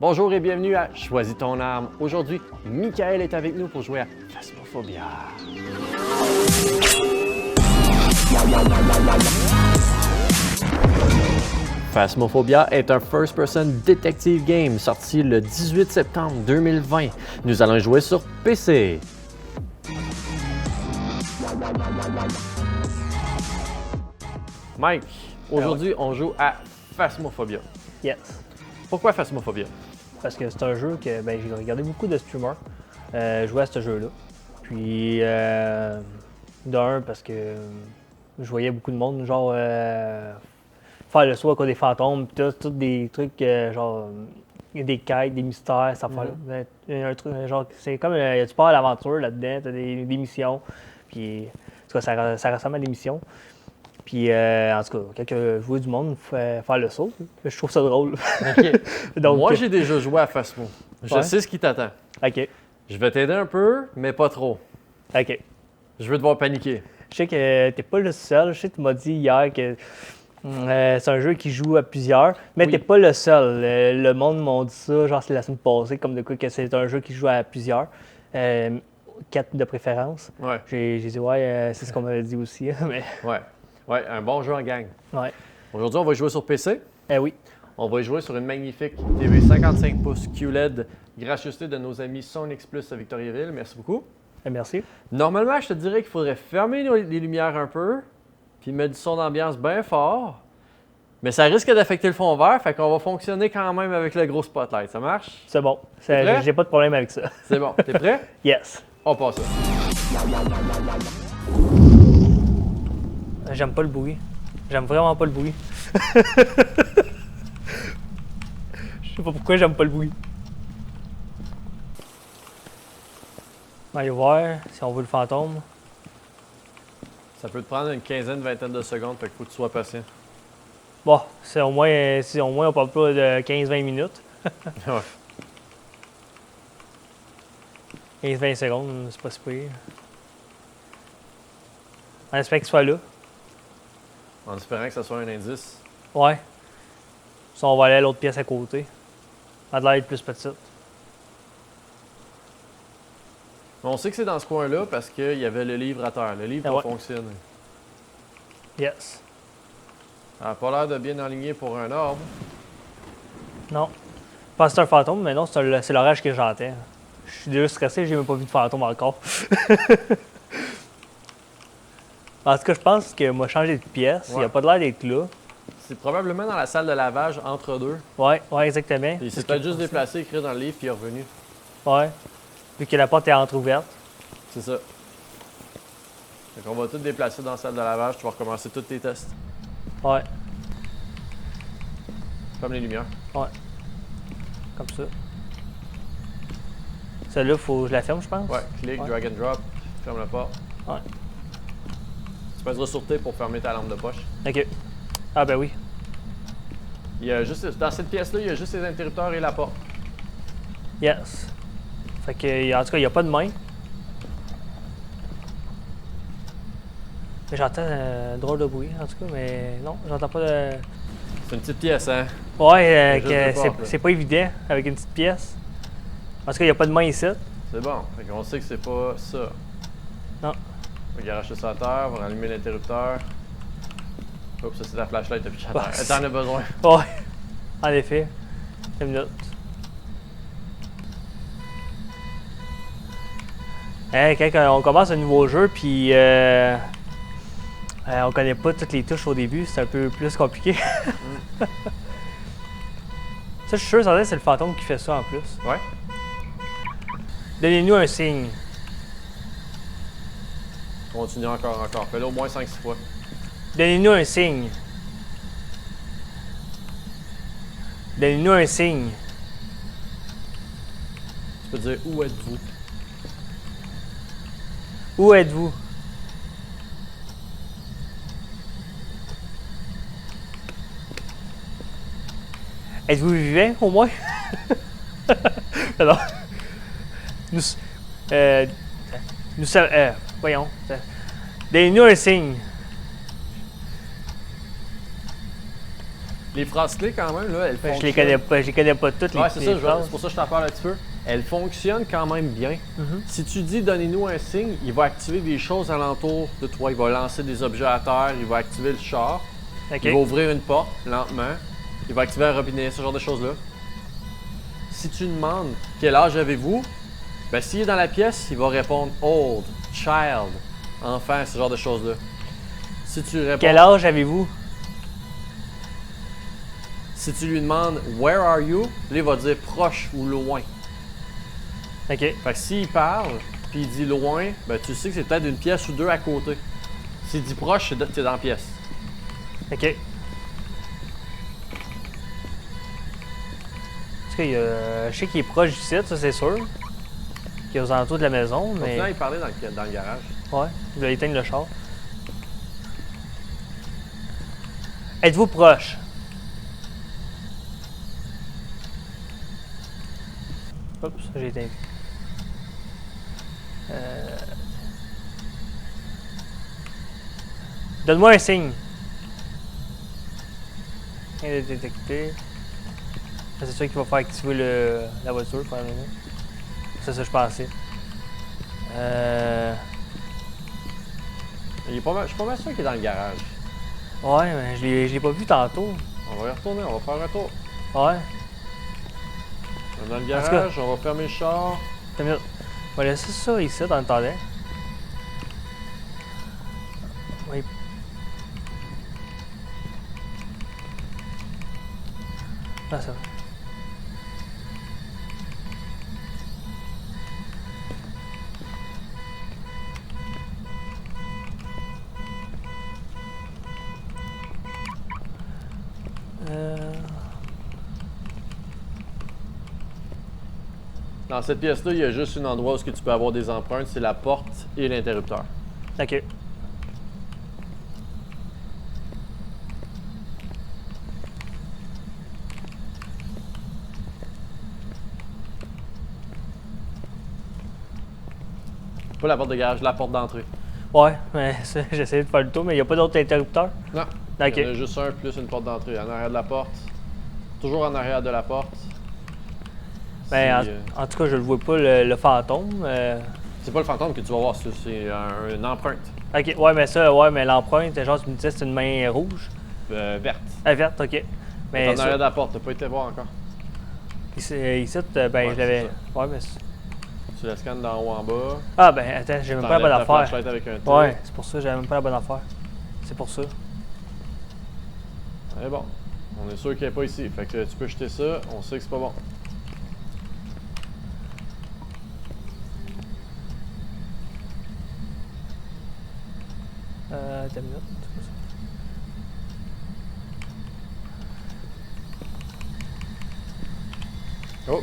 Bonjour et bienvenue à Choisis ton arme. Aujourd'hui, Michael est avec nous pour jouer à Phasmophobia. Phasmophobia est un first-person detective game sorti le 18 septembre 2020. Nous allons jouer sur PC. Mike, aujourd'hui on joue à Phasmophobia. Yes. Pourquoi Phasmophobia? Parce que c'est un jeu que j'ai regardé beaucoup de streamers jouer à ce jeu-là. Puis, d'un, parce que je voyais beaucoup de monde, genre, faire le saut à cause des fantômes, puis tout des trucs, genre, il y a des quêtes, des mystères, ça fait un truc, genre, c'est comme, tu pars à l'aventure là-dedans, t'as des missions, puis, en tout cas, ça ressemble à des missions. Puis, en tout cas, quand je vois du monde faire le saut, je trouve ça drôle. OK. Donc, Moi, j'ai déjà joué à Phasmo. Je sais ce qui t'attend. OK. Je vais t'aider un peu, mais pas trop. OK. Je veux te voir paniquer. Je sais que t'es pas le seul. Je sais que tu m'as dit hier que c'est un jeu qui joue à plusieurs, mais Oui. t'es pas le seul. Le monde m'a dit ça, genre c'est la semaine passée, comme de quoi que c'est un jeu qui joue à plusieurs. 4 de préférence. Ouais. J'ai dit ouais, c'est ce qu'on m'avait dit aussi. Mais Ouais, un bon jeu en gang. ouais. Aujourd'hui, on va jouer sur PC. Oui. On va y jouer sur une magnifique TV 55 pouces QLED, gracieuseté de nos amis Sonix Plus à Victoriaville. Merci beaucoup. Merci. Normalement, je te dirais qu'il faudrait fermer les lumières un peu, puis mettre du son d'ambiance bien fort. Mais ça risque d'affecter le fond vert, fait qu'on va fonctionner quand même avec le gros spotlight. Ça marche? C'est bon. T'es prêt? J'ai pas de problème avec ça. C'est bon. T'es prêt? Yes. On passe ça. J'aime pas le bruit. J'aime vraiment pas le bruit. Je sais pas pourquoi j'aime pas le bruit. On va aller voir si on veut le fantôme. Ça peut te prendre une quinzaine, vingtaine de secondes, fait qu'il faut que tu sois patient. Bon, c'est au moins on parle pas de 15-20 minutes. Ouais. 15-20 secondes, c'est pas si pire. On espère qu'il soit là. En espérant que ça soit un indice. Ouais. Ça, on va aller à l'autre pièce à côté. Elle a l'air d'être plus petite. On sait que c'est dans ce coin-là parce qu'il y avait le livre à terre. Le livre Ah va ouais. fonctionner. Yes. Elle n'a pas l'air de bien aligner pour un ordre. Non. Je pense que c'est un fantôme, mais non, c'est l'orage que j'entends. Je suis déjà stressé, j'ai même pas vu de fantôme encore. En tout cas, je pense que m'a changé de pièce. Il Ouais. a pas de l'air d'être là. C'est probablement dans la salle de lavage entre deux. Ouais, exactement. Il s'est peut-être juste déplacé, écrit dans le livre, puis il est revenu. Ouais. Vu que la porte est entrouverte. C'est ça. Fait qu'on va tout déplacer dans la salle de lavage. Tu vas recommencer tous tes tests. Ouais, Comme les lumières. comme ça. Celle-là, faut que je la ferme, je pense. Ouais, clic, Ouais. drag and drop. Ferme la porte. Ouais. Tu pèseras sur T pour fermer ta lampe de poche. OK. Ah ben oui. Il y a juste, dans cette pièce-là, il y a juste les interrupteurs et la porte. Yes. Fait que, en tout cas, il n'y a pas de main. Mais j'entends un drôle de bruit, en tout cas, mais non, j'entends pas de... C'est une petite pièce, hein? Ouais, Il y a juste deux portes, là. c'est pas évident avec une petite pièce. En tout cas, il n'y a pas de main ici. C'est bon. Fait qu'on sait que c'est pas ça. Non. On va garocher ça à terre, on va rallumer l'interrupteur. Oups, ça c'est la flashlight depuis à Bah, terre. T'en as besoin. Ouais, en effet. Une minute. Hein, quand on commence un nouveau jeu, puis on connaît pas toutes les touches au début, c'est un peu plus compliqué. Ça, je suis sûr, ça c'est le fantôme qui fait ça en plus. Ouais? Donnez-nous un signe. Continue encore. Fais-le au moins 5-6 fois. Donnez-nous un signe. Donnez-nous un signe. Tu peux dire où êtes-vous? Où êtes-vous? Êtes-vous vivant, au moins? Alors, nous sommes... voyons. Donnez-nous un signe. Les phrases clés, quand même, là, elles Ben, fonctionnent. je les connais pas toutes, Ouais, c'est les ça, phrases. c'est pour ça que je t'en parle un petit peu. Elles fonctionnent quand même bien. Mhm. Si tu dis donnez-nous un signe, il va activer des choses alentour de toi. Il va lancer des objets à terre, il va activer le char, OK. il va ouvrir une porte lentement, il va activer un robinet, ce genre de choses-là. Si tu demandes quel âge avez-vous, ben s'il est dans la pièce, il va répondre old, child, enfant, ce genre de choses-là. Si tu réponds, Quel âge avez-vous? si tu lui demandes where are you, là il va dire proche ou loin. OK. Fait que s'il parle, puis il dit loin, ben tu sais que c'est peut-être une pièce ou deux à côté. S'il dit proche, t'es dans la pièce. OK. Parce que je sais qu'il est proche du site, ça c'est sûr. Qu'il est aux alentours de la maison, mais. Maintenant, il parlait dans le garage. Ouais, il va éteindre le char. Êtes-vous proche? Oups, j'ai éteint. Donne-moi un signe. Rien de détecté. C'est ça qui va faire activer la voiture, probablement. C'est ça que je pensais. Je suis pas mal sûr qu'il est dans le garage. Ouais, mais je l'ai pas vu tantôt. On va y retourner, on va faire un tour. Ouais. On est dans le tout garage, on va fermer le char. T'as mis... On va laisser ça ici dans le temps. Oui. Ah, ça va. Dans cette pièce-là, il y a juste un endroit où tu peux avoir des empreintes, c'est la porte et l'interrupteur. Ok. Pas la porte de garage, la porte d'entrée. Ouais, mais j'essaie de faire le tour, mais il n'y a pas d'autre interrupteur. Non. Ok. Il y en a juste un plus une porte d'entrée. En arrière de la porte. Toujours en arrière de la porte. Ben, Si, en tout cas, je le vois pas, le fantôme. c'est pas le fantôme que tu vas voir, c'est une empreinte Ok, ouais, mais ça, ouais, mais l'empreinte, genre, tu me disais, c'est une main rouge. verte. Ah, verte, ok. Mais En ça, arrière de la porte, t'as pas été voir encore. ici, Ouais, ben, je l'avais. c'est Ouais, mais. Tu la scannes d'en haut en bas. Ah, ben, attends, j'ai même pas la bonne T'enlèves ta affaire. flashlight avec un T. Ouais, c'est pour ça, j'avais même pas la bonne affaire. C'est pour ça. Mais bon, on est sûr qu'il n'est pas ici. Fait que tu peux jeter ça, on sait que c'est pas bon. Attends une minute. Oh!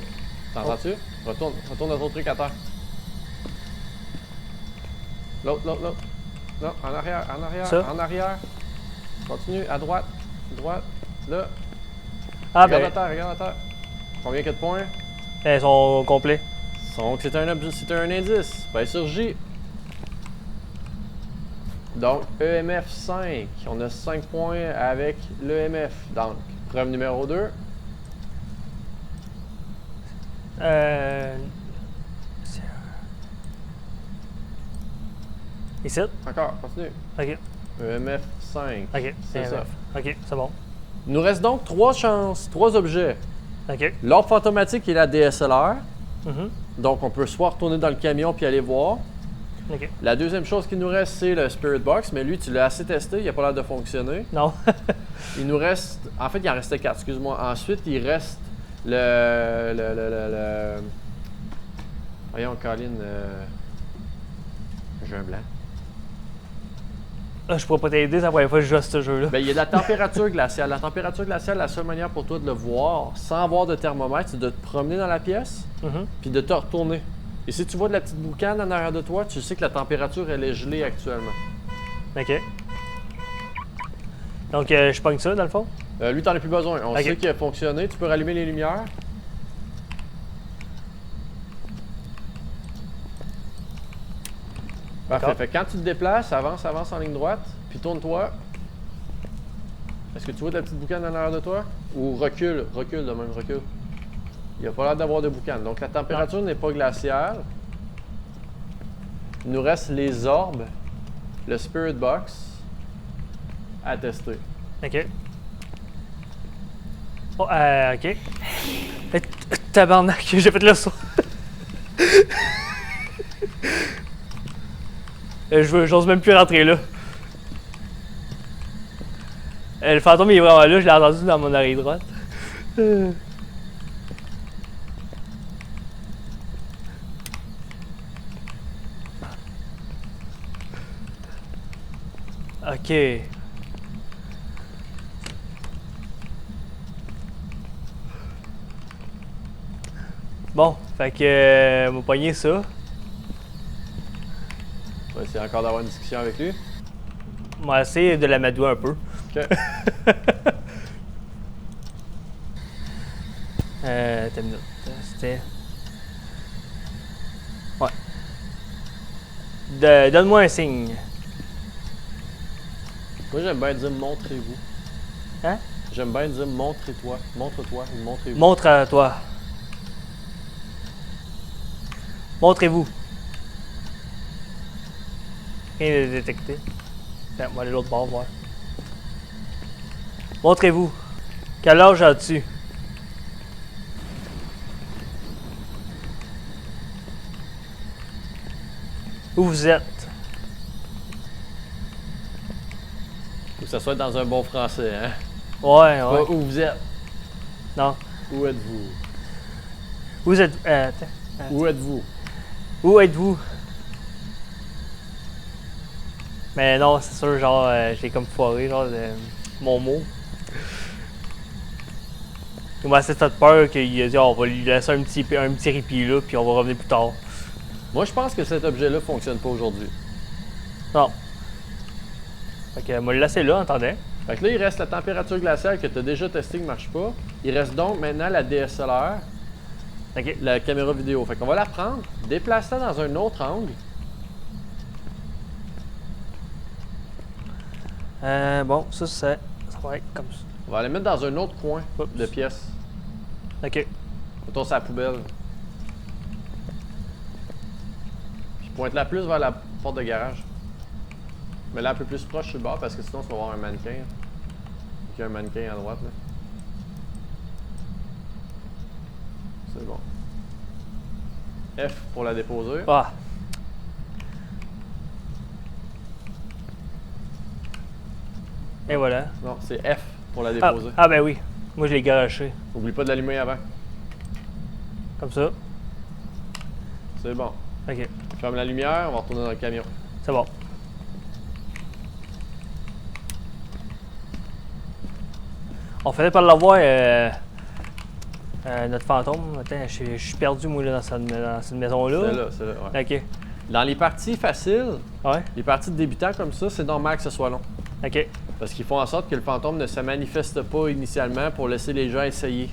T'entends-tu? Retourne à ton truc à terre. L'autre. Non, en arrière, Ça? en arrière. Continue, à droite, là. Ah, Regarde ben, à terre. Combien qu'il y a de points? elles sont complets. Donc, c'est un indice. Ben, sur J. Donc, EMF 5. On a 5 points avec l'EMF. Donc, preuve numéro 2. Ici? Encore, continue. Ok, EMF 5. ok, C'est ça. Ok, c'est bon. Il nous reste donc 3 chances, 3 objets. Ok. L'orbe fantomatique et la DSLR. Mhm. Donc, on peut soit retourner dans le camion puis aller voir. Ok. La deuxième chose qui nous reste, c'est le Spirit Box, mais lui, tu l'as assez testé, il n'a pas l'air de fonctionner. Non. Il nous reste. En fait, il en restait 4, excuse-moi. Ensuite, il reste le. Voyons, Colin. J'ai un blanc. Là, je pourrais pas t'aider, c'est la première fois que je joue à ce jeu-là. Ben, il y a de la température glaciale. La température glaciale, la seule manière pour toi de le voir sans avoir de thermomètre, c'est de te promener dans la pièce Mhm. puis de te retourner. Et si tu vois de la petite boucane en arrière de toi, tu sais que la température, elle est gelée actuellement. Ok. Donc, je pogne ça, dans le fond? Lui, t'en as plus besoin. On Ok. sait qu'il a fonctionné. Tu peux rallumer les lumières. Parfait. D'accord. Fait que quand tu te déplaces, avance en ligne droite, puis tourne-toi. Est-ce que tu vois de la petite boucane en arrière de toi? Ou recule de même, recule. Il n'y a pas l'air d'avoir de boucane. Donc la température n'est pas glaciaire. Il nous reste les orbes, le Spirit Box à tester. Ok. Oh, ok. Tabarnak, j'ai fait le saut. J'ose même plus rentrer là. Le fantôme il est vraiment là, je l'ai entendu dans mon oreille droite. Ok. Bon, fait que m'a pogné ça. On va essayer encore d'avoir une discussion avec lui. On va essayer de l'amadouer un peu. Ok. T'as une minute. C'était. Ouais. Donne-moi un signe. Moi j'aime bien dire montrez-vous. Hein? J'aime bien dire montrez-toi. Montre-toi ou montrez-vous. Montre à toi. Montrez-vous. Rien de détecté. Tiens, on va aller l'autre bord voir. Montrez-vous. Quel âge as-tu? Où vous êtes? Faut que ça soit dans un bon français, hein? Ouais, Pas ouais. où vous êtes. Non. Où êtes-vous? Vous êtes. Attends. Où êtes-vous? Où êtes-vous? Mais non, c'est sûr, genre, j'ai comme foiré, genre, mon mot. Il m'a assez fait peur qu'il a dit, on va lui laisser un petit répit là, puis on va revenir plus tard. Moi je pense que cet objet-là fonctionne pas aujourd'hui. Non. Fait que, moi, le laisser là, en attendant. Fait que là, il reste la température glaciale que tu as déjà testé qui ne marche pas. Il reste donc maintenant la DSLR, Ok. la caméra vidéo. Fait qu'on va la prendre, déplacer-la dans un autre angle. Bon, ça va être comme ça. On va la mettre dans un autre coin Oups. de pièce. Ok. Mettons ça à la poubelle. Puis pointe-la plus vers la porte de garage. Mais là un peu plus proche sur le bord parce que sinon tu vas avoir un mannequin. Il y a un mannequin à droite là. C'est bon. F pour la déposer. Ah. Et voilà. Non, c'est F pour la déposer. Ah ben oui. Moi, je l'ai garoché. Oublie pas de l'allumer avant. Comme ça. C'est bon. Ok. Ferme la lumière, on va retourner dans le camion. C'est bon. On finit par l'avoir, notre fantôme. Attends, je suis perdu, moi, là, dans cette maison-là. C'est là, ouais. Ok. Dans les parties faciles, Ouais. les parties de débutants comme ça, c'est normal que ce soit long. Ok. Parce qu'ils font en sorte que le fantôme ne se manifeste pas initialement pour laisser les gens essayer.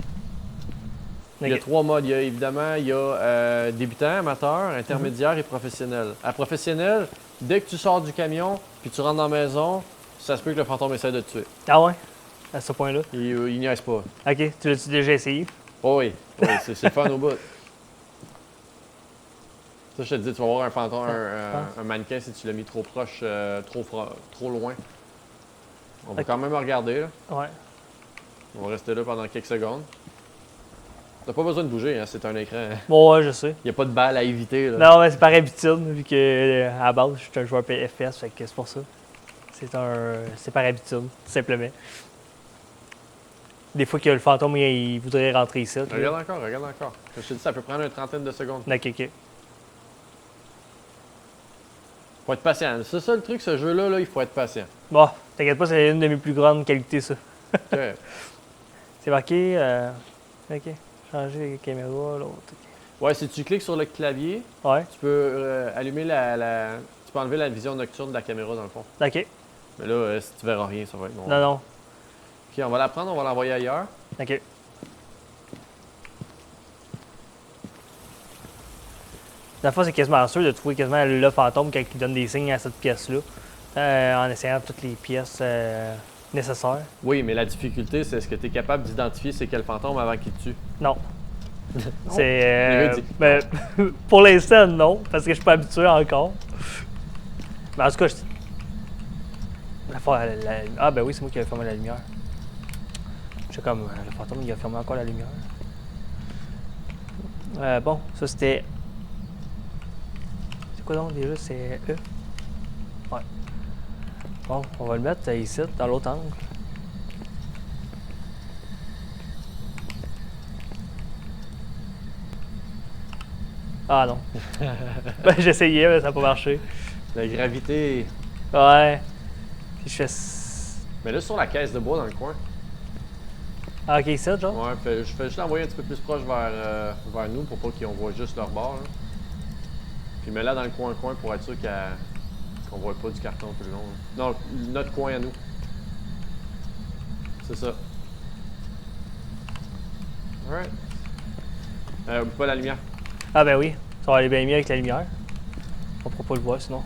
Il y a Ok. 3 modes. Il y a évidemment débutant, amateur, intermédiaire et professionnel. À professionnel, dès que tu sors du camion puis tu rentres dans la maison, ça se peut que le fantôme essaie de te tuer. Ah ouais? À ce point-là? Il niaise pas. Ok. Tu l'as-tu déjà essayé? Oh oui, oui, c'est le fun au bout. Ça, je te dis, tu vas voir un fantôme, un mannequin si tu l'as mis trop proche, trop loin. On va Ok. quand même regarder, là. Ouais. On va rester là pendant quelques secondes. T'as pas besoin de bouger, hein, c'est un écran. Bon, ouais, je sais. Il n'y a pas de balle à éviter, là. Non, mais c'est par habitude, vu que à la base, je suis un joueur FPS, fait que c'est pour ça. C'est par habitude, tout simplement. Des fois que le fantôme, il voudrait rentrer ici. là. Regarde encore, regarde encore. Comme je te dis, ça peut prendre une trentaine de secondes. Ok, ok. Faut être patient. C'est ça le truc, ce jeu-là, là, il faut être patient. Bon, t'inquiète pas, c'est une de mes plus grandes qualités, ça. Ok. C'est marqué. Ok. Changer les caméras, l'autre. ok. Ouais, si tu cliques sur le clavier, Ouais. tu peux allumer Tu peux enlever la vision nocturne de la caméra, dans le fond. Ok. Mais là, si tu verras rien, ça va être bon. Non, non. Ok, on va la prendre, on va l'envoyer ailleurs. Ok. La fois, c'est quasiment sûr de trouver quasiment le fantôme quand il donne des signes à cette pièce-là. En essayant toutes les pièces nécessaire. Oui, mais la difficulté, c'est est-ce que tu es capable d'identifier c'est quel fantôme avant qu'il te tue? Non. C'est. Les gars disent Ben, pour l'instant, non, parce que je suis pas habitué encore. Mais en tout cas, je. Ah, ben oui, c'est moi qui ai fermé la lumière. J'ai comme. Le fantôme, il a fermé encore la lumière. Bon, ça c'était. C'est quoi donc déjà? C'est E? Ouais. Bon, on va le mettre ici, dans l'autre angle. Ah non. Ben, j'essayais, mais ça n'a pas marché. la gravité. Ouais. Puis je fais. Mais là, sur la caisse de bois dans le coin. Ah, ok, ici, genre? Ouais, je fais juste l'envoyer un petit peu plus proche vers nous pour pas qu'on voit juste leur bord. Là. Puis mets-la dans le coin pour être sûr qu'on voit pas du carton tout le long. Là. Non, notre coin à nous. C'est ça. Alright. Oublie pas la lumière. Ah, ben oui. Ça va aller bien mieux avec la lumière. On pourra pas le voir sinon.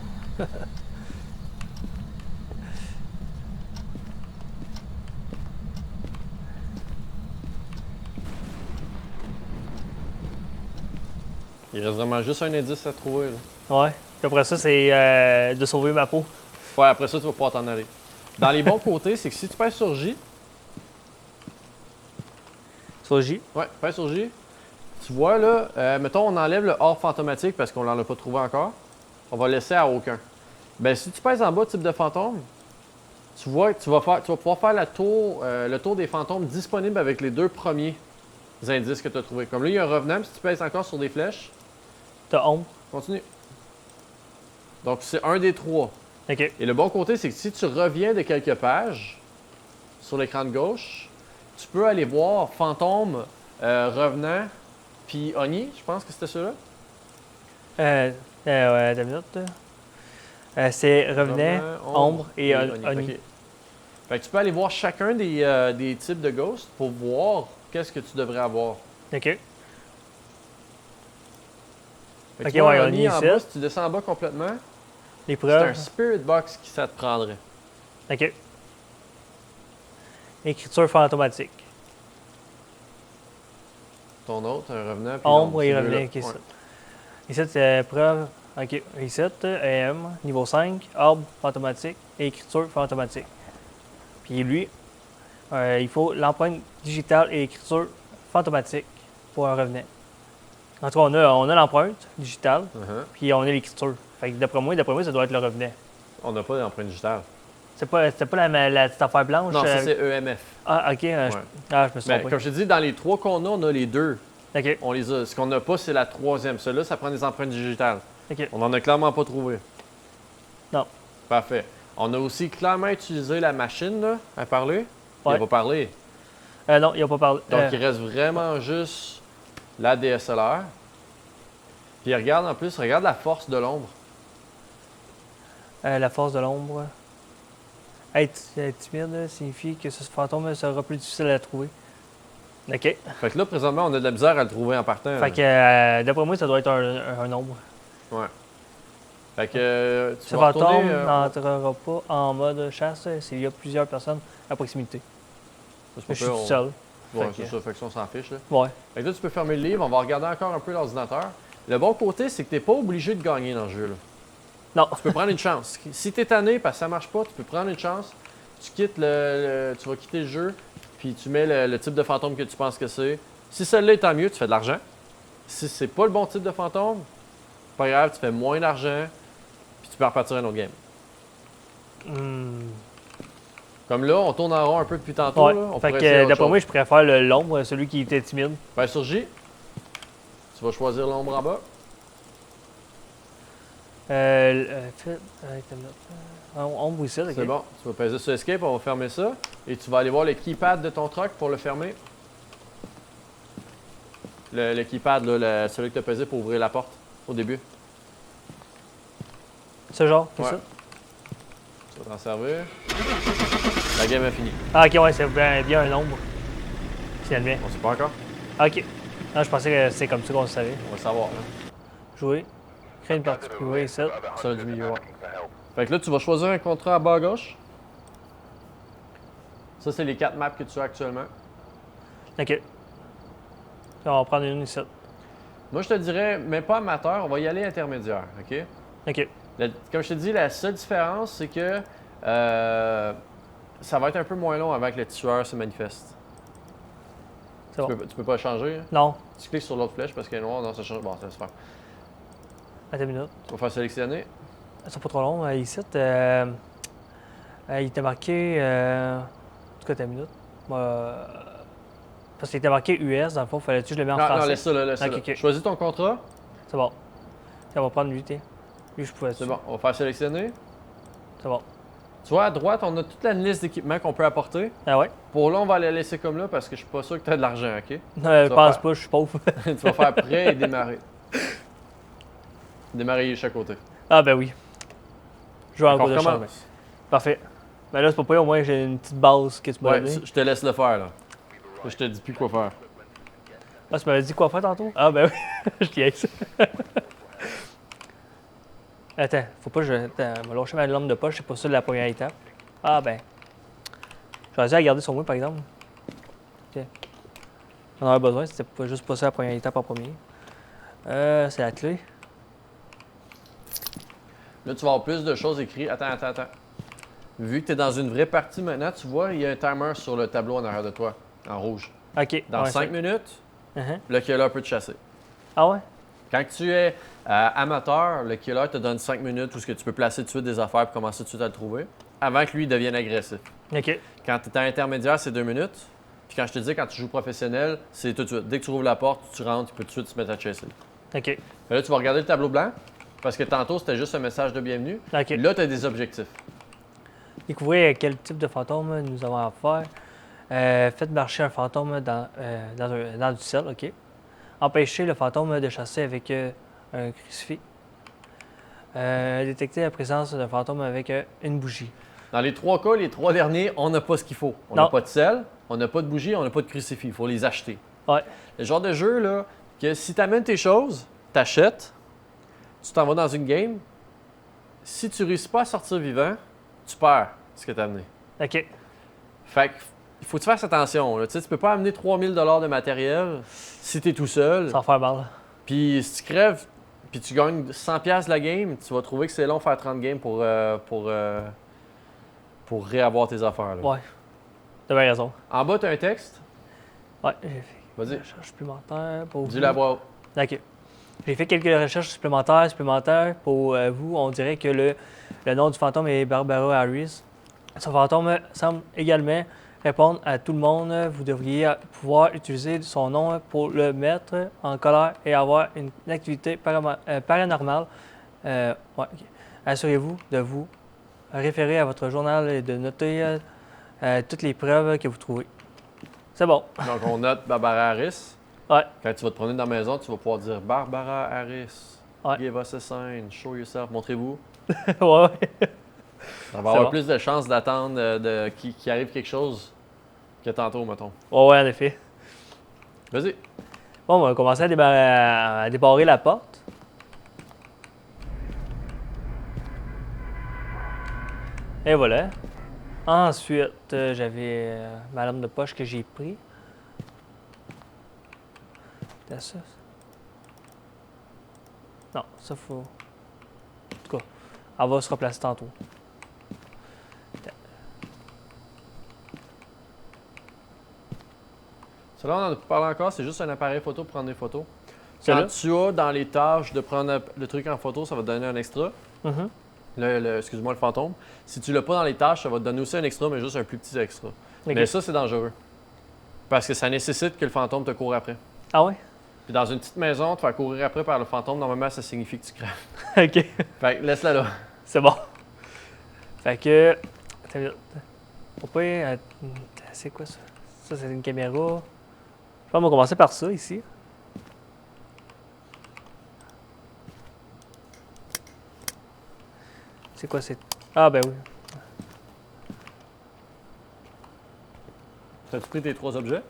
Il reste vraiment juste un indice à trouver. Là. Ouais. Puis après ça, c'est de sauver ma peau. Ouais, après ça, tu vas pouvoir t'en aller. Dans les bons côtés, c'est que si tu pèses sur J, Sur J. ouais, pèse sur J, tu vois là, mettons on enlève le hors fantomatique parce qu'on l'en a pas trouvé encore. On va laisser à aucun. Ben si tu pèses en bas, type de fantôme, tu vois que tu vas pouvoir faire le tour des fantômes disponibles avec les deux premiers indices que tu as trouvés. Comme là, il y a un revenant, puis si tu pèses encore sur des flèches, T'as ombre. continue. Donc c'est un des trois. Ok. Et le bon côté, c'est que si tu reviens de quelques pages sur l'écran de gauche, tu peux aller voir fantôme, revenant, puis Oni, je pense que c'était ceux-là. Ouais, 2 minutes. C'est Revenant, Ombre et Oni. Ok. Fait que tu peux aller voir chacun des types de ghosts pour voir qu'est-ce que tu devrais avoir. Ok. Fait que Ok, tu vois, ouais, Oni Oni en ici. bas, si tu descends en bas complètement, c'est un L'épreuve. spirit box qui ça te prendrait. Ok. Écriture fantomatique. Ton autre, un revenant, puis Ombre et ces Revenant. deux-là. Ok, ça. Ouais. Ici, c'est épreuve. Ok. Ici, AM, niveau 5, arbre fantomatique et écriture fantomatique. Puis lui, il faut l'empreinte digitale et écriture fantomatique pour un revenant. En tout cas, on a l'empreinte digitale, Uh-huh. puis on a l'écriture. Fait que d'après moi, ça doit être le revenant. On n'a pas d'empreinte digitale. C'était pas la petite affaire blanche? Non, ça c'est EMF. Ah, ok. Je me suis Ben, trompé. comme je te dis, dans les trois qu'on a, on a les deux. Ok, On les a. Ce qu'on n'a pas, c'est la troisième. Celle-là, ça prend des empreintes digitales. ok. On n'en a clairement pas trouvé. Non. Parfait. On a aussi clairement utilisé la machine là, à parler. Il Ouais. n'a pas parlé. Non, il a pas parlé. Donc, il reste vraiment juste la DSLR. Puis regarde en plus, regarde la force de l'ombre. La force de l'ombre. Être timide signifie que ce fantôme sera plus difficile à trouver. Ok. Fait que là, présentement, on a de la misère à le trouver en partant. Fait que d'après moi, ça doit être un ombre. Ouais. Fait que tu Ce vas retourner, fantôme n'entrera pas en mode chasse s'il y a plusieurs personnes à proximité. c'est pas Je suis peur, tout seul. Ouais, Fait c'est que- ça. Fait que ça, on s'en fiche. Là. Ouais. Fait que là, tu peux fermer le livre. On va regarder encore un peu l'ordinateur. Le bon côté, c'est que tu n'es pas obligé de gagner dans ce jeu-là. Non. Tu peux prendre une chance. Si tu es tanné parce que ça marche pas, tu peux prendre une chance. Tu quittes tu vas quitter le jeu, puis tu mets le type de fantôme que tu penses que c'est. Si celle-là est tant mieux, tu fais de l'argent. Si c'est pas le bon type de fantôme, pas grave, tu fais moins d'argent, puis tu peux repartir un autre game. Hmm. Comme là, on tourne en rond un peu depuis tantôt. Ouais. Là, on Fait pourrait que essayer autre d'après chose. moi, je préfère l'ombre, celui qui était timide. Ben, sur J, tu vas choisir l'ombre en bas. Ombre ici, ok. C'est bon. Tu vas peser sur Escape, on va fermer ça. Et tu vas aller voir le keypad de ton truck pour le fermer. Le keypad, là, celui que tu as pesé pour ouvrir la porte au début. Ce genre, c'est Ouais. ça? Tu vas t'en servir. La game est finie. Ah, ok, ouais, c'est bien un ombre. Finalement. On sait pas encore. Ok. Non, je pensais que c'est comme ça qu'on le savait. On va le savoir. Là. Jouer. Créer une partie privée ici. Ça du milieu, ouais. Fait que là, tu vas choisir un contrat à bas à gauche. Ça, c'est les 4 maps que tu as actuellement. Ok. On va en prendre une ici. Moi, je te dirais, mais pas amateur, on va y aller intermédiaire, OK? Ok. Comme je te dis, la seule différence, c'est que ça va être un peu moins long avant que le tueur se manifeste. C'est bon. Tu peux pas changer, hein? Non. Tu cliques sur l'autre flèche parce qu'elle est noire, non, ça change. Bon, ça va se faire. Attends une minute. Tu vas faire sélectionner. C'est pas trop long. Ici, il était marqué. En tout cas, attends une minute. Parce qu'il était marqué US, dans le fond, fallait-tu que je le mette en Non, français? non, laisse ça là, laisse ça Ok, là. ok. Choisis ton contrat. C'est bon. Tiens, on va prendre lui, t'es. Lui, je pouvais. C'est bon, on va faire sélectionner. C'est bon. Tu vois, à droite, on a toute la liste d'équipements qu'on peut apporter. Ah ouais? Pour là, on va les laisser comme là parce que je suis pas sûr que tu as de l'argent, OK? Je vas pense faire- pas, je suis pauvre. Tu vas faire prêt et démarrer. Démarrer de chaque côté. Ah ben oui. Je vais en Donc, on cours de champ. recommence. Parfait. Ben là, c'est pas pire, au moins j'ai une petite base que tu m'as Ouais, donnée. je te laisse le faire, là. Je te dis plus quoi faire. Ah, tu m'avais dit quoi faire tantôt? Ah ben oui, je niaise. Attends, faut pas que je... Attends, on va lâcher ma lampe de poche, c'est pas ça la première étape. Ah ben... J'aurais dû la garder sur moi, par exemple. Ok. J'en aurais besoin, c'était pas juste pas ça la première étape en premier. C'est la clé. Là, tu vas avoir plus de choses écrites. Attends. Vu que tu es dans une vraie partie maintenant, tu vois, il y a un timer sur le tableau en arrière de toi, en rouge. Ok. Dans ouais, 5 minutes, Uh-huh. le killer peut te chasser. Ah ouais? Quand tu es amateur, le killer te donne 5 minutes où ce que tu peux placer tout de suite des affaires et commencer tout de suite à le trouver, avant que lui devienne agressif. Ok. Quand tu es à intermédiaire, c'est 2 minutes. Puis quand je te dis, quand tu joues professionnel, c'est tout de suite. Dès que tu ouvres la porte, tu rentres, il peut tout de suite se mettre à chasser. Ok. Mais là, tu vas regarder le tableau blanc, parce que tantôt, c'était juste un message de bienvenue. Ok. Là, tu as des objectifs. Découvrez quel type de fantôme nous avons à faire. Faites marcher un fantôme dans du sel, ok. Empêchez le fantôme de chasser avec un crucifix. Détectez la présence d'un fantôme avec une bougie. Dans les 3 cas, les 3 derniers, on n'a pas ce qu'il faut. On n'a Non. pas de sel, on n'a pas de bougie, on n'a pas de crucifix. Il faut les acheter. Ouais. Le genre de jeu, là, que si tu amènes tes choses, t'achètes, tu t'en vas dans une game, si tu réussis pas à sortir vivant, tu perds ce que tu as amené. Ok. Fait que, il faut que tu fasses attention. Là. Tu sais, tu peux pas amener 3000 de matériel si tu es tout seul. Sans faire mal. Puis si tu crèves, puis tu gagnes 100$ de la game, tu vas trouver que c'est long de faire 30 games pour réavoir tes affaires. Là. Ouais. T'as bien raison. En bas, tu as un texte. Ouais, j'ai fait Vas-y. des recherches supplémentaires pour vous. Dis-le à voix haute. Ok. J'ai fait quelques recherches supplémentaires pour vous. On dirait que le nom du fantôme est Barbara Harris. Ce fantôme semble également répondre à tout le monde. Vous devriez pouvoir utiliser son nom pour le mettre en colère et avoir une activité paranormale. Ouais, ok. Assurez-vous de vous référer à votre journal et de noter toutes les preuves que vous trouvez. C'est bon. Donc, on note Barbara Harris. Ouais. Quand tu vas te promener dans la maison, tu vas pouvoir dire Barbara Harris. Ouais. Give us a sign. Show yourself. Montrez-vous. Ouais. Ça va C'est avoir bon. plus de chances d'attendre qu'il arrive quelque chose que tantôt, mettons. Ouais, en effet. Vas-y. Bon, on va commencer à débarrer la porte. Et voilà. Ensuite, j'avais ma lampe de poche que j'ai pris. C'était ça? Non, ça faut... En tout cas, elle va se replacer tantôt. Cela, on en a parlé encore, c'est juste un appareil photo pour prendre des photos. Quand Celui-là? tu as dans les tâches de prendre le truc en photo, ça va te donner un extra. Mhm. Excuse-moi, le fantôme. Si tu l'as pas dans les tâches, ça va te donner aussi un extra, mais juste un plus petit extra. Ok. Mais ça, c'est dangereux. Parce que ça nécessite que le fantôme te court après. Ah ouais? Puis dans une petite maison, tu vas courir après par le fantôme, normalement, ça signifie que tu crèves. OK. Fait que laisse-la là. C'est bon. Fait que... Attends une minute. Faut pas... c'est quoi ça? Ça, c'est une caméra. Je pense qu'on va commencer par ça, ici. C'est quoi, c'est... Ah, ben oui. T'as-tu pris tes 3 objets?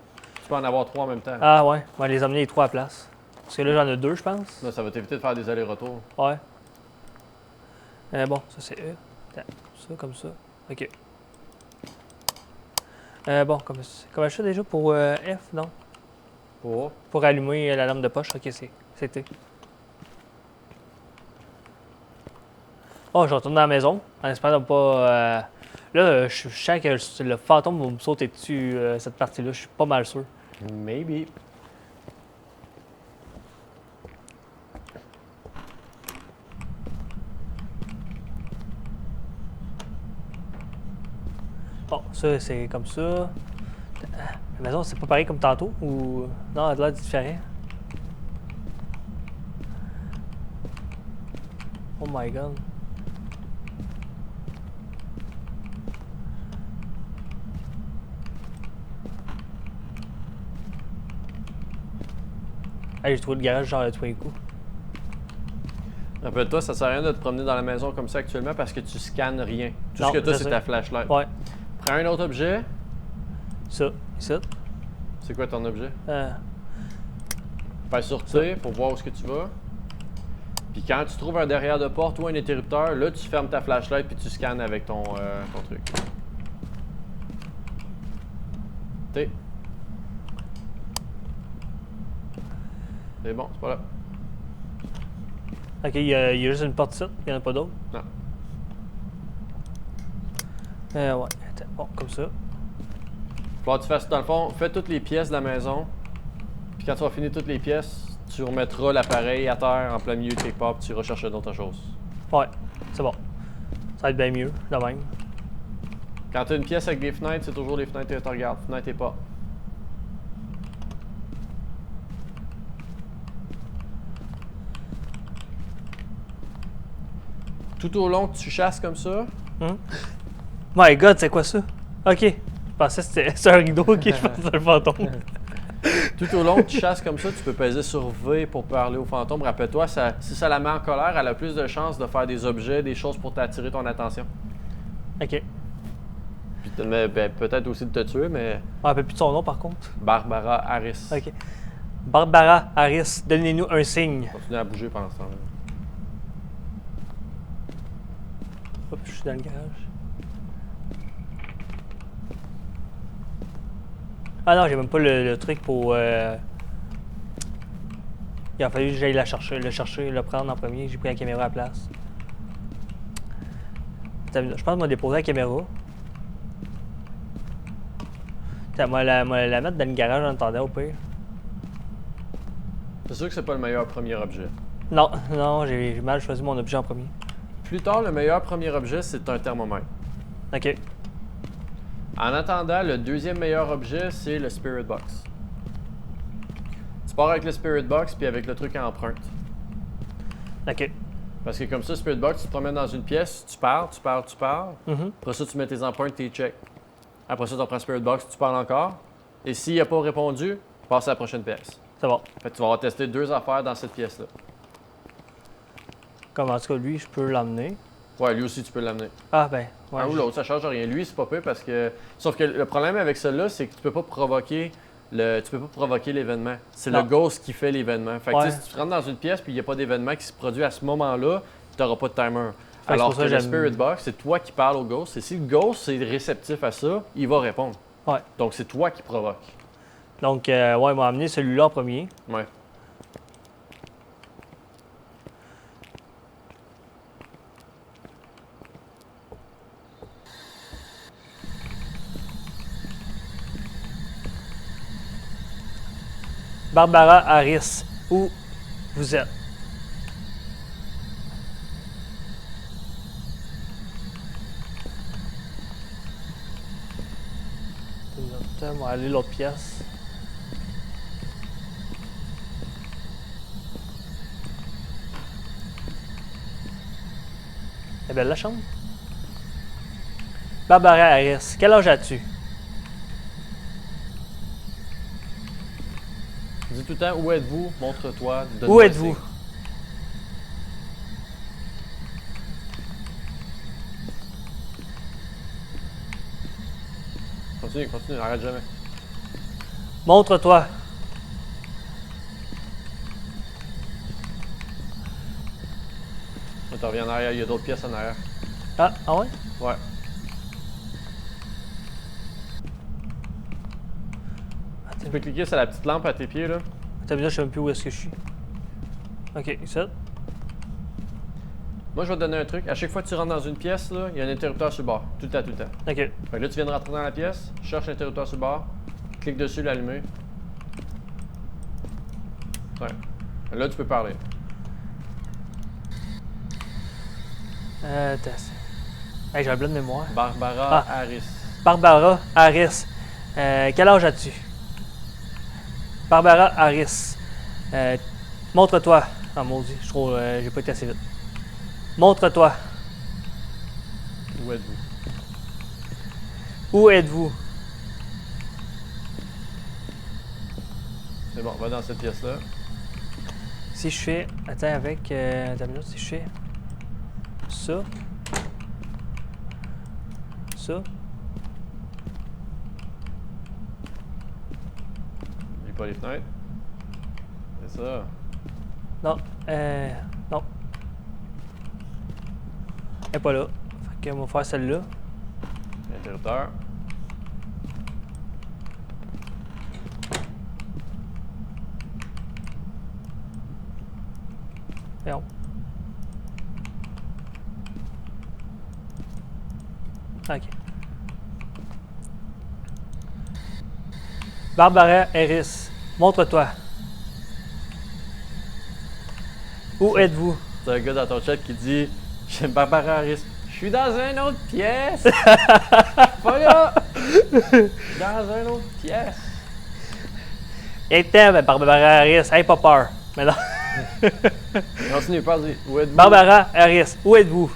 Tu peux en avoir 3 en même temps. Ah, ouais. On va les emmener les 3 à place. Parce que là, j'en ai 2, je pense. Là, ça va t'éviter de faire des allers-retours. Ouais. Bon, ça, c'est eux. Attends, ça, comme ça. OK. Bon, comment je fais déjà pour F, non? Pour. Pour allumer la lampe de poche, ok, c'était. Oh, je retourne dans la maison, en espérant de pas... Là, je sens que le fantôme va me sauter dessus, cette partie-là, je suis pas mal sûr. Maybe. Bon, ça, c'est comme ça. La maison, c'est pas pareil comme tantôt, ou... Non, elle a l'air différent. Oh my god. Hey, j'ai trouvé le garage genre à tous les coups. Rappelle-toi, ça sert à rien de te promener dans la maison comme ça actuellement parce que tu scannes rien. Tout Non, ce que tu as, je c'est sais. ta flashlight. Ouais, Prends un autre objet. ça, ici. C'est quoi ton objet? Euh, Fais sortir pour voir où est-ce que tu vas. Puis quand tu trouves un derrière de porte ou un interrupteur, là, tu fermes ta flashlight puis tu scannes avec ton truc. T. C'est bon, c'est pas là. ok, il y a juste une porte ici, il n'y en a pas d'autre. Non. Ouais, attends, bon, comme ça. Faut que tu fasses, dans le fond, fais toutes les pièces de la maison. Puis quand tu vas finir toutes les pièces, tu remettras l'appareil à terre en plein milieu de quelque part puis tu iras chercher d'autres choses. Ouais, c'est bon. Ça va être bien mieux, de même. Quand tu as une pièce avec des fenêtres, c'est toujours les fenêtres que tu regardes. Fenêtres et pas. Tout au long que tu chasses comme ça, My god, c'est quoi ça? Ok, je pensais que c'était un rideau, ok, je pensais que c'était un fantôme. tout au long que tu chasses comme ça, tu peux peser sur V pour parler au fantôme. Rappelle-toi, si ça la met en colère, elle a plus de chances de faire des objets, des choses pour t'attirer ton attention. Ok. Puis peut-être aussi de te tuer, mais On ne rappelle plus de son nom par contre. Barbara Harris. Ok. Barbara Harris, donnez-nous un signe. Continue à bouger pendant ce temps-là. Hop, je suis dans le garage. Ah non, j'ai même pas le truc pour. Il a fallu que j'aille le chercher, le prendre en premier. J'ai pris la caméra à la place. Attends, je pense que je vais déposer la caméra. Attends, moi la mettre dans le garage en attendant au pire. C'est sûr que c'est pas le meilleur premier objet. Non, non, j'ai mal choisi mon objet en premier. Plus tard, le meilleur premier objet, c'est un thermomètre. Ok. En attendant, le deuxième meilleur objet, c'est le Spirit Box. Tu pars avec le Spirit Box puis avec le truc à empreinte. Ok. Parce que comme ça, Spirit Box, tu te promènes dans une pièce, tu parles. Mhm. Après ça, tu mets tes empreintes, tes checks. Après ça, tu prends Spirit Box, tu parles encore. Et s'il n'a pas répondu, passe à la prochaine pièce. C'est bon. Fait que tu vas avoir testé 2 affaires dans cette pièce-là. Comme en tout cas, lui, je peux l'emmener. Ouais, lui aussi, tu peux l'amener. Ah ben, ouais. Un ou l'autre, ça change rien. Lui, c'est pas peu parce que. Sauf que le problème avec celle-là, c'est que tu peux pas provoquer l'événement. C'est le Non. ghost qui fait l'événement. Fait que Ouais. tu sais, si tu rentres dans une pièce puis il n'y a pas d'événement qui se produit à ce moment-là, tu n'auras pas de timer. c'est Alors pour que ça que le j'aime- Spirit Box, c'est toi qui parles au ghost. Et si le ghost est réceptif à ça, il va répondre. Ouais. Donc c'est toi qui provoque. Donc, ouais, il m'a amené celui-là en premier. Ouais. Barbara Harris, où vous êtes? On va aller l'autre pièce. Elle est belle la chambre. Barbara Harris, quel âge as-tu? Dis tout le temps où êtes-vous, montre-toi, Où donne-moi un êtes-vous? signe. Continue, arrête jamais. Montre-toi. Là, tu reviens en arrière, il y a d'autres pièces en arrière. Ah ouais? Ouais. peux cliquer sur la petite lampe à tes pieds, là. Attends, je sais même plus où est-ce que je suis. Ok, ça. Moi, je vais te donner un truc. À chaque fois que tu rentres dans une pièce, là, il y a un interrupteur sur le bord. Tout le temps, tout le temps. Ok. Fait que là, tu viens de rentrer dans la pièce, cherche l'interrupteur sur le bord, clique dessus, l'allumer. Ouais. Là, tu peux parler. Attends. Hey, j'ai un blanc de mémoire. Barbara Harris. Barbara Harris. Quel âge as-tu? Barbara Harris. Montre-toi. Ah, maudit, je trouve j'ai pas été assez vite. Montre-toi. Où êtes-vous? Où êtes-vous? C'est bon, va dans cette pièce-là. Si je fais. Attends, avec. Attends une minute, si je fais. Ça. Ça. N'oublie pas les fenêtres. C'est ça. Non. Non. Elle est pas là. Fait qu'on va faire celle-là. L'interrupteur. Non. Ok. Barbara Harris, montre-toi. Où êtes-vous? C'est un gars dans ton chat qui dit j'aime Barbara Harris. Je suis dans une autre pièce. Pas là. Dans une autre pièce. Et t'aimes Barbara Harris, hey pas peur. Mais non. Continue, vas-y. Où êtes-vous? Barbara Harris, où êtes-vous?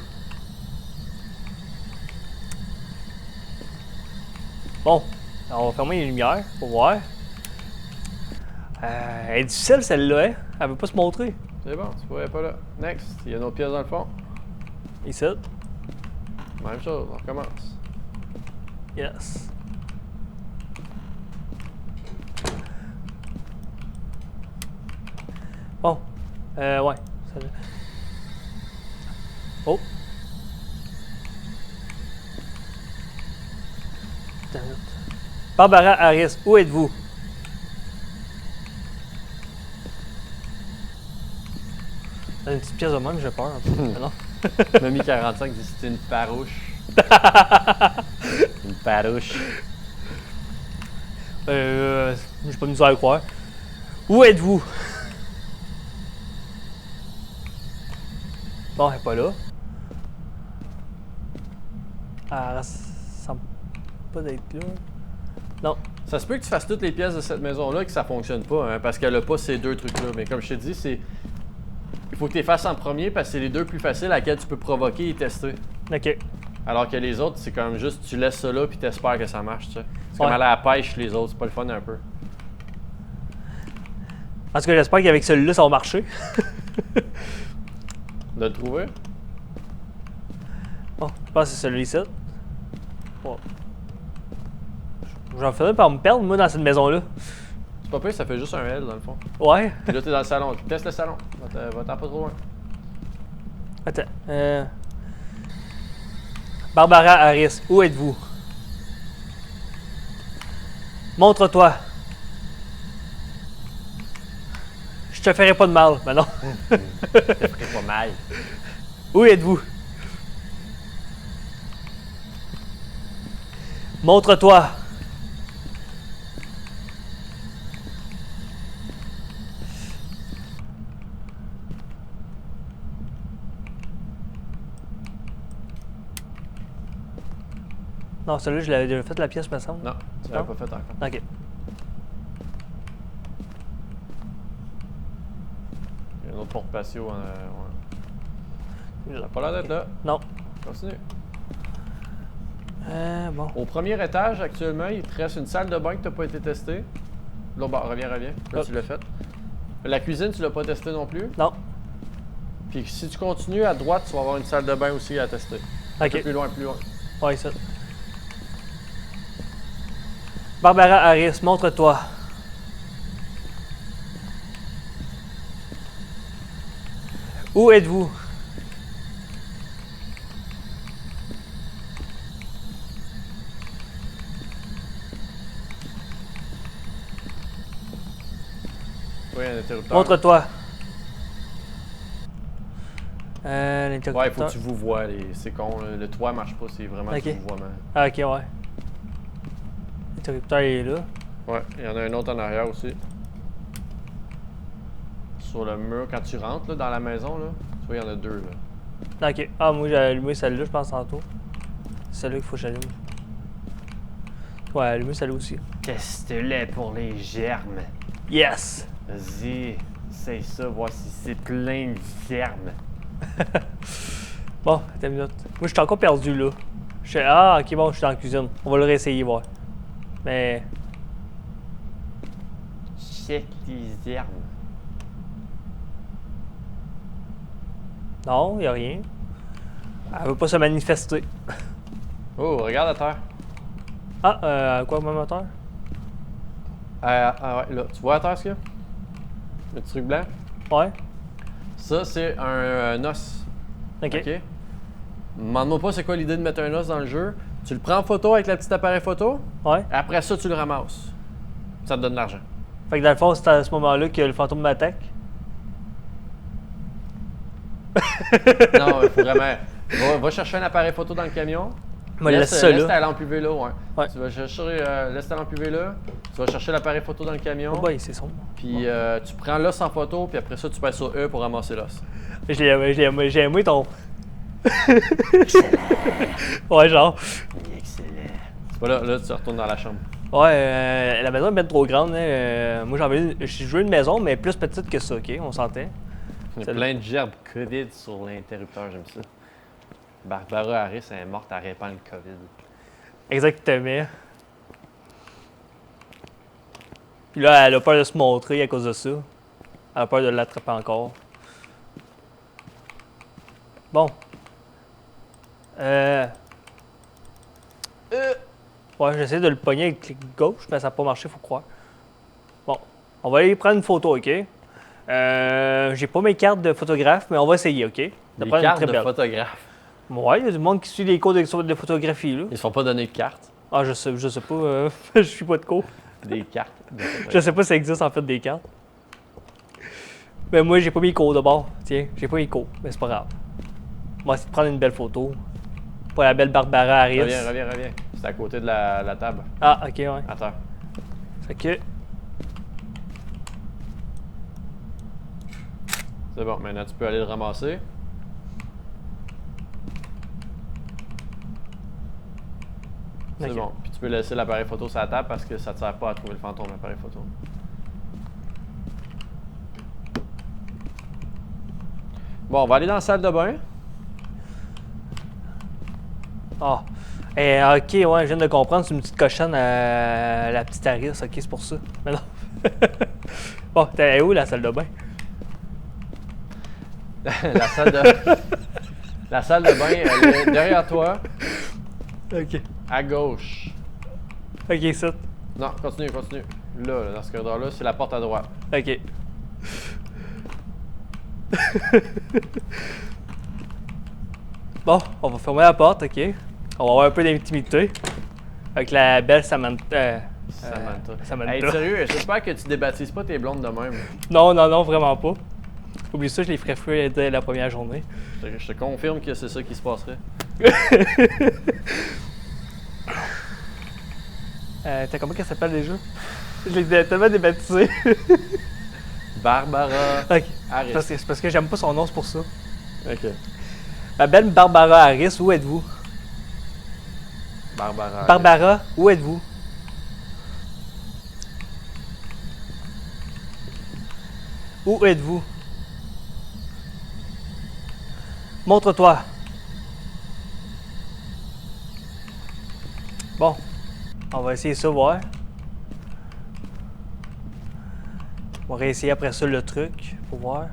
Bon, on va fermer les lumières pour voir. Elle est difficile celle-là, hein? Elle veut pas se montrer. C'est bon, tu pourrais pas là. Next, il y a une autre pièce dans le fond. Ici. Même chose, on recommence. Yes. Bon. Ouais. Ça... Oh. Barbara Harris, où êtes-vous? Dans une petite pièce de même, j'ai peur un peu. Mais non. Mamie 45 dit c'est une farouche. Une farouche. J'ai pas mis ça à le croire. Où êtes-vous? Bon, elle est pas là. Elle semble pas d'être là. Non. Ça se peut que tu fasses toutes les pièces de cette maison-là et que ça fonctionne pas, hein, parce qu'elle a pas ces deux trucs-là. Mais comme je t'ai dit, c'est. Il faut que tu les fasses en premier parce que c'est les deux plus faciles à laquelle tu peux provoquer et tester. Ok. Alors que les autres, c'est comme juste tu laisses ça là puis t'espères que ça marche, tu sais. C'est comme Ouais. aller à la pêche les autres, c'est pas le fun un peu. En tout cas, j'espère qu'avec celui-là, ça va marcher. De le trouver? Bon, je pense que c'est celui-ci. Bon. J'en ferais par me perdre, moi, dans cette maison-là. C'est pas pire, ça fait juste un L dans le fond. Ouais. Puis là, t'es dans le salon. Teste le salon. Va-t'en pas trop loin. Attends. Barbara Harris, où êtes-vous? Montre-toi. Je te ferai pas de mal, mais non. Ça ferait pas mal. Où êtes-vous? Montre-toi. Non, celui-là, je l'avais déjà fait la pièce, me semble. Non, tu l'avais pas fait encore. Ok. Il y a un autre porte patio. Ça n'a pas l'air d'être là. Non. Continue. Bon. Au premier étage, actuellement, il te reste une salle de bain que tu n'as pas été testée. Là, bah, reviens. Là, tu l'as fait. La cuisine, tu l'as pas testée non plus. Non. Puis si tu continues à droite, tu vas avoir une salle de bain aussi à tester. Un peu Ok. plus loin, plus loin. Ouais, ça. Barbara Harris, montre-toi. Où êtes-vous? l'interrupteur. Montre-toi. Ouais, il faut L'interrupteur. que tu vous vois. C'est con. Le toit marche pas, c'est vraiment Ok. du vouvoiement. Ah, ok, ouais. L'interrupteur est là. Ouais, il y en a un autre en arrière aussi. Sur le mur, quand tu rentres là, dans la maison, là, tu vois, il y en a deux. Là. Ok. Ah, moi j'ai allumé celle-là, je pense, tantôt. C'est celle-là qu'il faut que j'allume. Ouais, allumer celle-là aussi. Teste-les pour les germes. Yes! Vas-y, c'est ça, voir si c'est plein de germes. Bon, attends une minute. Moi, je suis encore perdu, là. Ah, ok, bon, je suis dans la cuisine. On va le réessayer, voir. Mais... Check les germes. Non, y a rien. Elle veut pas se manifester. Oh, regarde à terre. Ah, quoi, mon moteur? Ouais, là, tu vois à terre ce qu'il y a? Le truc blanc? Ouais. Ça, c'est un os. Ok. OK? Demande-moi pas c'est quoi l'idée de mettre un os dans le jeu. Tu le prends en photo avec le petit appareil photo. Ouais. Après ça, tu le ramasses. Ça te donne de l'argent. Fait que dans le fond, c'est à ce moment-là que le fantôme m'attaque. Non, il faut vraiment. Va chercher un appareil photo dans le camion. Moi, laisse ça Laisse là. ta lampe UV là, ouais. Ouais. Tu vas chercher, laisse ta lampe UV là. Tu vas chercher l'appareil photo dans le camion. Oh boy, c'est sombre. Puis tu prends l'os en photo, puis après ça, tu passes sur E pour ramasser l'os. J'ai aimé ton. Ouais, genre. Excellent. C'est pas là, là, tu retournes dans la chambre. Ouais, la maison est bien trop grande. Hein. Moi, je veux une maison, mais plus petite que ça, ok? On s'entend. Il y a Celle-là. plein de gerbes COVID sur l'interrupteur, j'aime ça. Barbara Harris elle est morte à répandre le COVID. Exactement. Puis là, elle a peur de se montrer à cause de ça. Elle a peur de l'attraper encore. Bon. Ouais, j'essaie de le pogner avec le clic gauche, mais ça n'a pas marché, faut croire. Bon, on va aller prendre une photo, ok? J'ai pas mes cartes de photographe, mais on va essayer, ok? Des prendre une cartes très de belle. photographe. Ouais, il y a du monde qui suit les cours de photographie, là. Ils se font pas donner de cartes. Ah, je sais pas, je suis pas de cours. Des cartes de photographe. Je sais pas si ça existe en fait des cartes. Mais moi, j'ai pas mis cours de bord. Tiens, j'ai pas mis cours, mais c'est pas grave. On va essayer de prendre une belle photo. Pour la belle Barbara Harris. Reviens. C'est à côté de la table. Ah, ok, ouais. À terre. Fait que. C'est bon, maintenant tu peux aller le ramasser. C'est Ok. bon. Puis tu peux laisser l'appareil photo sur la table parce que ça ne te sert pas à trouver le fantôme, l'appareil photo. Bon, on va aller dans la salle de bain. Ah. Ok, ouais, je viens de comprendre, c'est une petite cochonne à la petite Harris, ok, c'est pour ça. Mais non. Bon, t'es où la salle de bain? La salle de... La salle de bain, elle est derrière toi, Ok. à gauche. Ok, ça. Non, continue. Là, dans ce corridor-là, c'est la porte à droite. Ok. Bon, on va fermer la porte, ok? On va avoir un peu d'intimité avec la belle Samantha. Samantha. Hey, sérieux, j'espère que tu débaptises pas tes blondes de même. Non, vraiment pas. Oublie ça, je les ferais fuir dès la première journée. Je te confirme que c'est ça qui se passerait. T'as comment qu'elle s'appelle déjà? Je l'ai tellement débaptisée. Barbara Ok. Harris. C'est parce que j'aime pas son nom, c'est pour ça. Ok. La belle Barbara Harris, où êtes-vous? Barbara. Barbara, où êtes-vous? Où êtes-vous? Montre-toi. Bon, on va essayer ça, voir. On va réessayer après ça le truc, pour voir.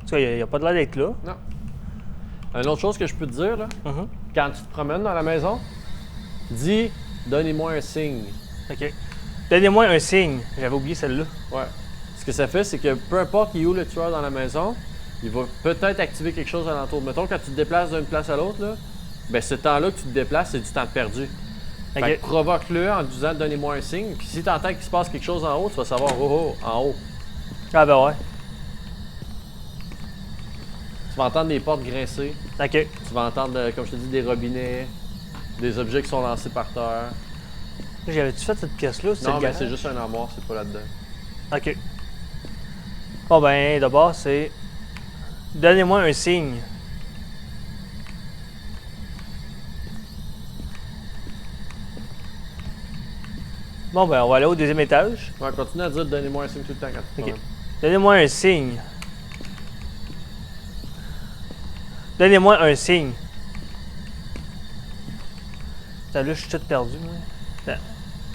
Tu sais, il n'y a pas de l'air d'être là. Non. Une autre chose que je peux te dire, là, Mhm. quand tu te promènes dans la maison, dis « Donnez-moi un signe OK. Donnez-moi un signe. J'avais oublié celle-là. ». Ouais. Ce que ça fait, c'est que peu importe il est où le tueur dans la maison, il va peut-être activer quelque chose alentour. Mettons, quand tu te déplaces d'une place à l'autre, là, ben ce temps-là que tu te déplaces, c'est du temps perdu. OK. Fait que provoque-le en disant « Donnez-moi un signe ». Puis si tu entends qu'il se passe quelque chose en haut, tu vas savoir « Oh, oh, en haut ». Ah ben ouais. Tu vas entendre des portes grincer. Ok. Tu vas entendre, comme je te dis, des robinets, des objets qui sont lancés par terre. J'avais-tu fait cette pièce-là? Non, mais garage? c'est juste un armoire, c'est pas là-dedans. Ok. Bon ben, d'abord, c'est... Donnez-moi un signe. Bon ben, on va aller au deuxième étage. Ouais, continue à dire donnez-moi un signe tout le temps quand tu te Ok. promènes. Donnez-moi un signe. Donnez-moi un signe. Attends, là, je suis tout perdu, moi. Attends.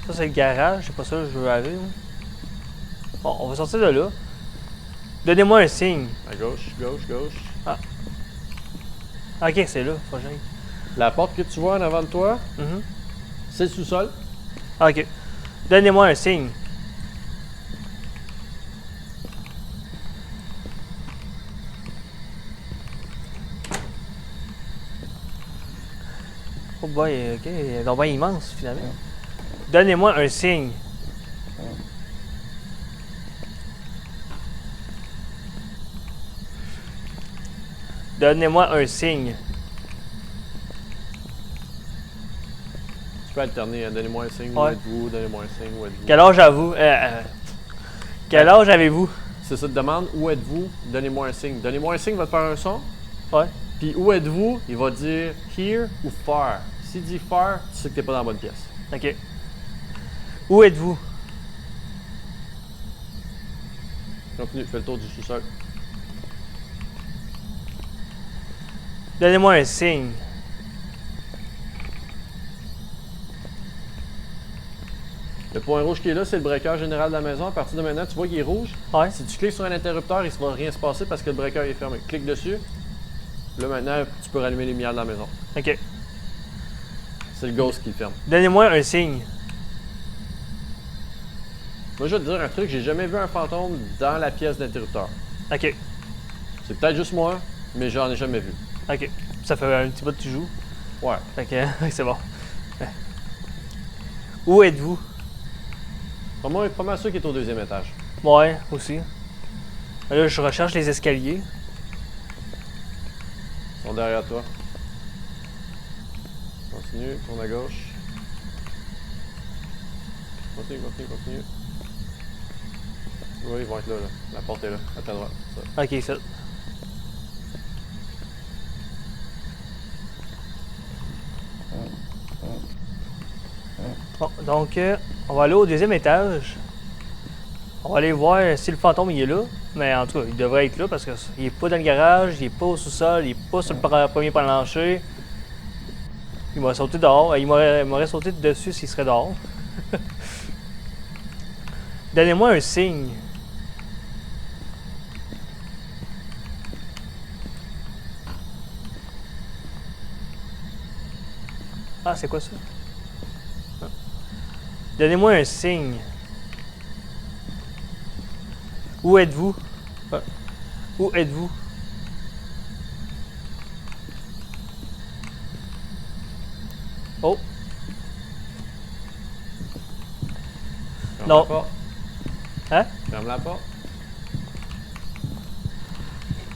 Ça, c'est le garage. C'est pas ça que je veux aller, moi. Bon, on va sortir de là. Donnez-moi un signe. À gauche, gauche, gauche. Ok, c'est là. Faut que j'aille. La porte que tu vois en avant de toi, Mhm. c'est le sous-sol. Ok. Donnez-moi un signe. Oh boy, ok. Il est donc bien immense, finalement. Donnez-moi un signe. Donnez-moi un signe. Tu peux alterner, donnez-moi un signe, où Ouais. êtes-vous, donnez-moi un signe, où êtes-vous. Quel âge avez-vous? Quel âge avez-vous? C'est ça, te demande où êtes-vous, donnez-moi un signe. Donnez-moi un signe va te faire un son. Ouais. Puis où êtes-vous, il va dire here ou far. S'il dit far, tu sais que t'es pas dans la bonne pièce. Ok. Où êtes-vous? Continue, fais le tour du sous-sol. Donnez-moi un signe. Le point rouge qui est là, c'est le breaker général de la maison. À partir de maintenant, tu vois qu'il est rouge. Ouais. Si tu cliques sur un interrupteur, il ne va rien se passer parce que le breaker est fermé. Clique dessus. Là, maintenant, tu peux rallumer les lumières de la maison. Ok. C'est le ghost qui le ferme. Donnez-moi un signe. Moi, je vais te dire un truc, j'ai jamais vu un fantôme dans la pièce d'interrupteur. Ok. C'est peut-être juste moi, mais j'en ai jamais vu. Ok. Ça fait un petit bout que tu joues. Ouais. Fait que c'est bon. Où êtes-vous? Pour moi, pas mal sûr qu'il est au deuxième étage. Ouais, aussi. Là, je recherche les escaliers. Ils sont derrière toi. Continue, tourne à gauche. Continue, continue, continue. Oui, ils vont être là, là. La porte est là, à ta droite. Ça. Ok, ça. Bon, donc, on va aller au deuxième étage. On va aller voir si le fantôme il est là. Mais en tout cas, il devrait être là parce qu'il est pas dans le garage, il est pas au sous-sol, il est pas sur le premier plancher. Il m'a sauté dehors. Il m'aurait sauté dessus s'il serait dehors. Donnez-moi un signe. Ah, c'est quoi ça? Ah. Donnez-moi un signe. Où êtes-vous? Ah. Où êtes-vous? Oh. Ferme Non. la porte. Hein? Ferme la porte.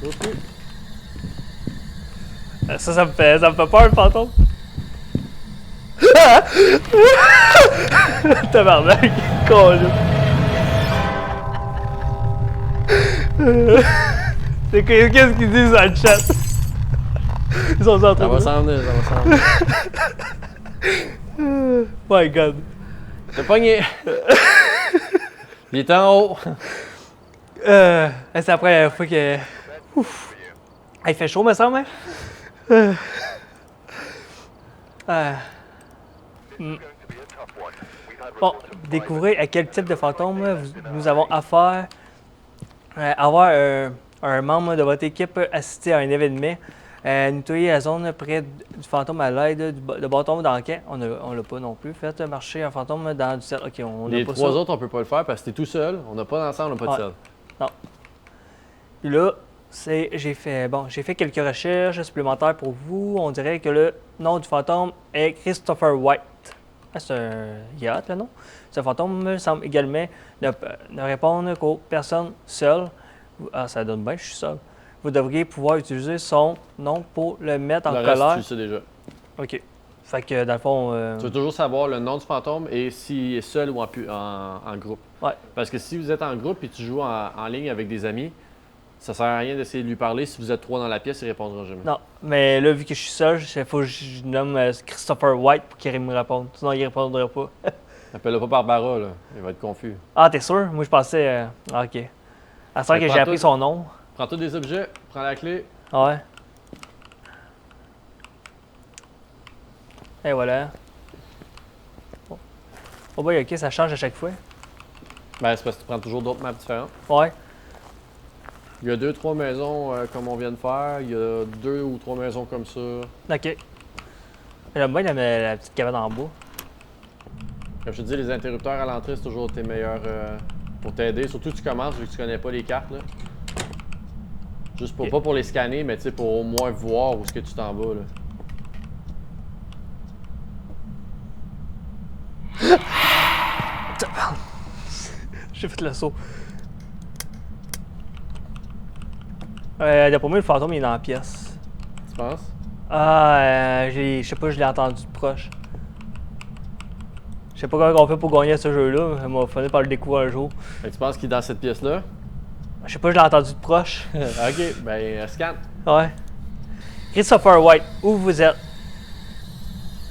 Au cul. Ça me fait peur, le fantôme. Tabarnak, con. Qu'est-ce qu'ils disent dans le chat? Ils sont en train Ça va de... s'en venir, ça va s'en venir. My God. T'as pogné. Il est en haut. C'est la première fois que... Ouf. Il fait chaud, me semble, hein? Bon, découvrez à quel type de fantôme nous avons affaire. Avoir un membre de votre équipe assister à un événement. Nettoyer la zone près du fantôme à l'aide de bâton d'enquête. On l'a pas non plus. Faites marcher un fantôme dans du ciel. Ok, on n'a Les pas trois ça. autres, on peut pas le faire parce que t'es tout seul. On n'a pas d'ensemble, on n'a pas de Ouais. seul. Non. Puis là, j'ai fait quelques recherches supplémentaires pour vous. On dirait que le nom du fantôme est Christopher White. Ah, c'est un yacht, là, non? Ce fantôme semble également ne répondre qu'aux personnes seules. Ah, ça donne bien, je suis seul. Vous devriez pouvoir utiliser son nom pour le mettre en Le reste, tu colère. le sais déjà. Ok. Fait que dans le fond. Tu veux toujours savoir le nom du fantôme et s'il est seul ou en groupe. Ouais. Parce que si vous êtes en groupe et tu joues en ligne avec des amis, ça sert à rien d'essayer de lui parler. Si vous êtes 3 dans la pièce, il répondra jamais. Non, mais là, vu que je suis seul, il faut que je nomme Christopher White pour qu'il me réponde. Sinon, il répondra pas. Appelle-le pas Barbara, là. Il va être confus. Ah, t'es sûr? Moi, je pensais. Ah, ok. À ce que j'ai appris son nom. Prends tous des objets, prends la clé. Ah ouais. Et voilà. Oh, bah, ok, ça change à chaque fois. Ben, c'est parce que tu prends toujours d'autres maps différentes. Ouais. Il y a 2-3 maisons comme on vient de faire. Il y a 2 ou 3 maisons comme ça. Ok. J'aime bien la petite cabane en bois. Comme je te dis, les interrupteurs à l'entrée, c'est toujours tes meilleurs pour t'aider. Surtout que tu commences vu que tu connais pas les cartes. Là. Juste pour, pas pour les scanner, mais tu sais, pour au moins voir où est-ce que tu t'en vas. Là. J'ai fait le saut. D'après moi, le fantôme il est dans la pièce. Tu penses? Ah, je sais pas, je l'ai entendu de proche. Je sais pas comment on fait pour gagner à ce jeu-là, mais il m'a fallu par le découvrir un jour. Fait que tu penses qu'il est dans cette pièce-là? Je sais pas, je l'ai entendu de proche. Ok, ben scan. Ouais. Christopher White, où vous êtes?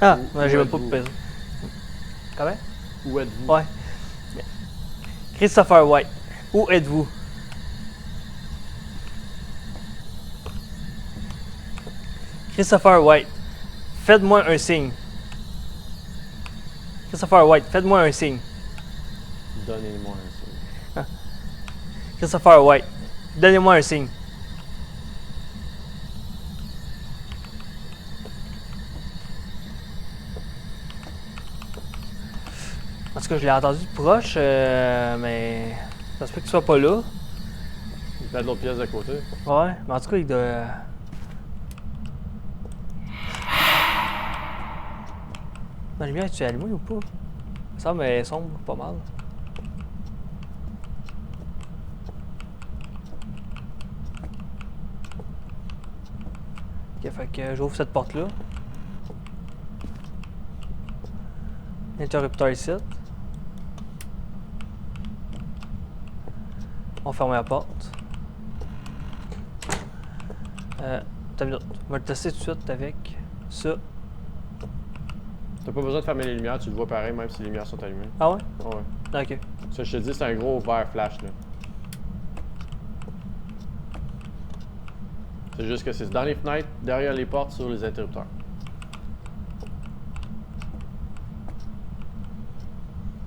Ah, Où j'ai même pas êtes-vous? pesé. Comment? Où êtes-vous? Ouais. Christopher White, où êtes-vous? Christopher White, faites-moi un signe. Christopher White, faites-moi un signe. Donnez-moi un signe. Christopher White, donnez-moi un signe. En tout cas, je l'ai entendu de proche, mais ça se peut qu'il soit pas là. Il fait de l'autre pièce de côté. Ouais, mais en tout cas, il doit. La lumière, est-tu allumée ou pas? Ça me semble sombre pas mal. Ok, fait que j'ouvre cette porte-là. Interrupteur ici. On ferme la porte. T'as une minute. On va le tester tout de suite avec ça. T'as pas besoin de fermer les lumières, tu le vois pareil même si les lumières sont allumées. Ah ouais? Ouais. Ok. Ça, je te dis, c'est un gros vert flash là. C'est juste que c'est dans les fenêtres, derrière les portes, sur les interrupteurs.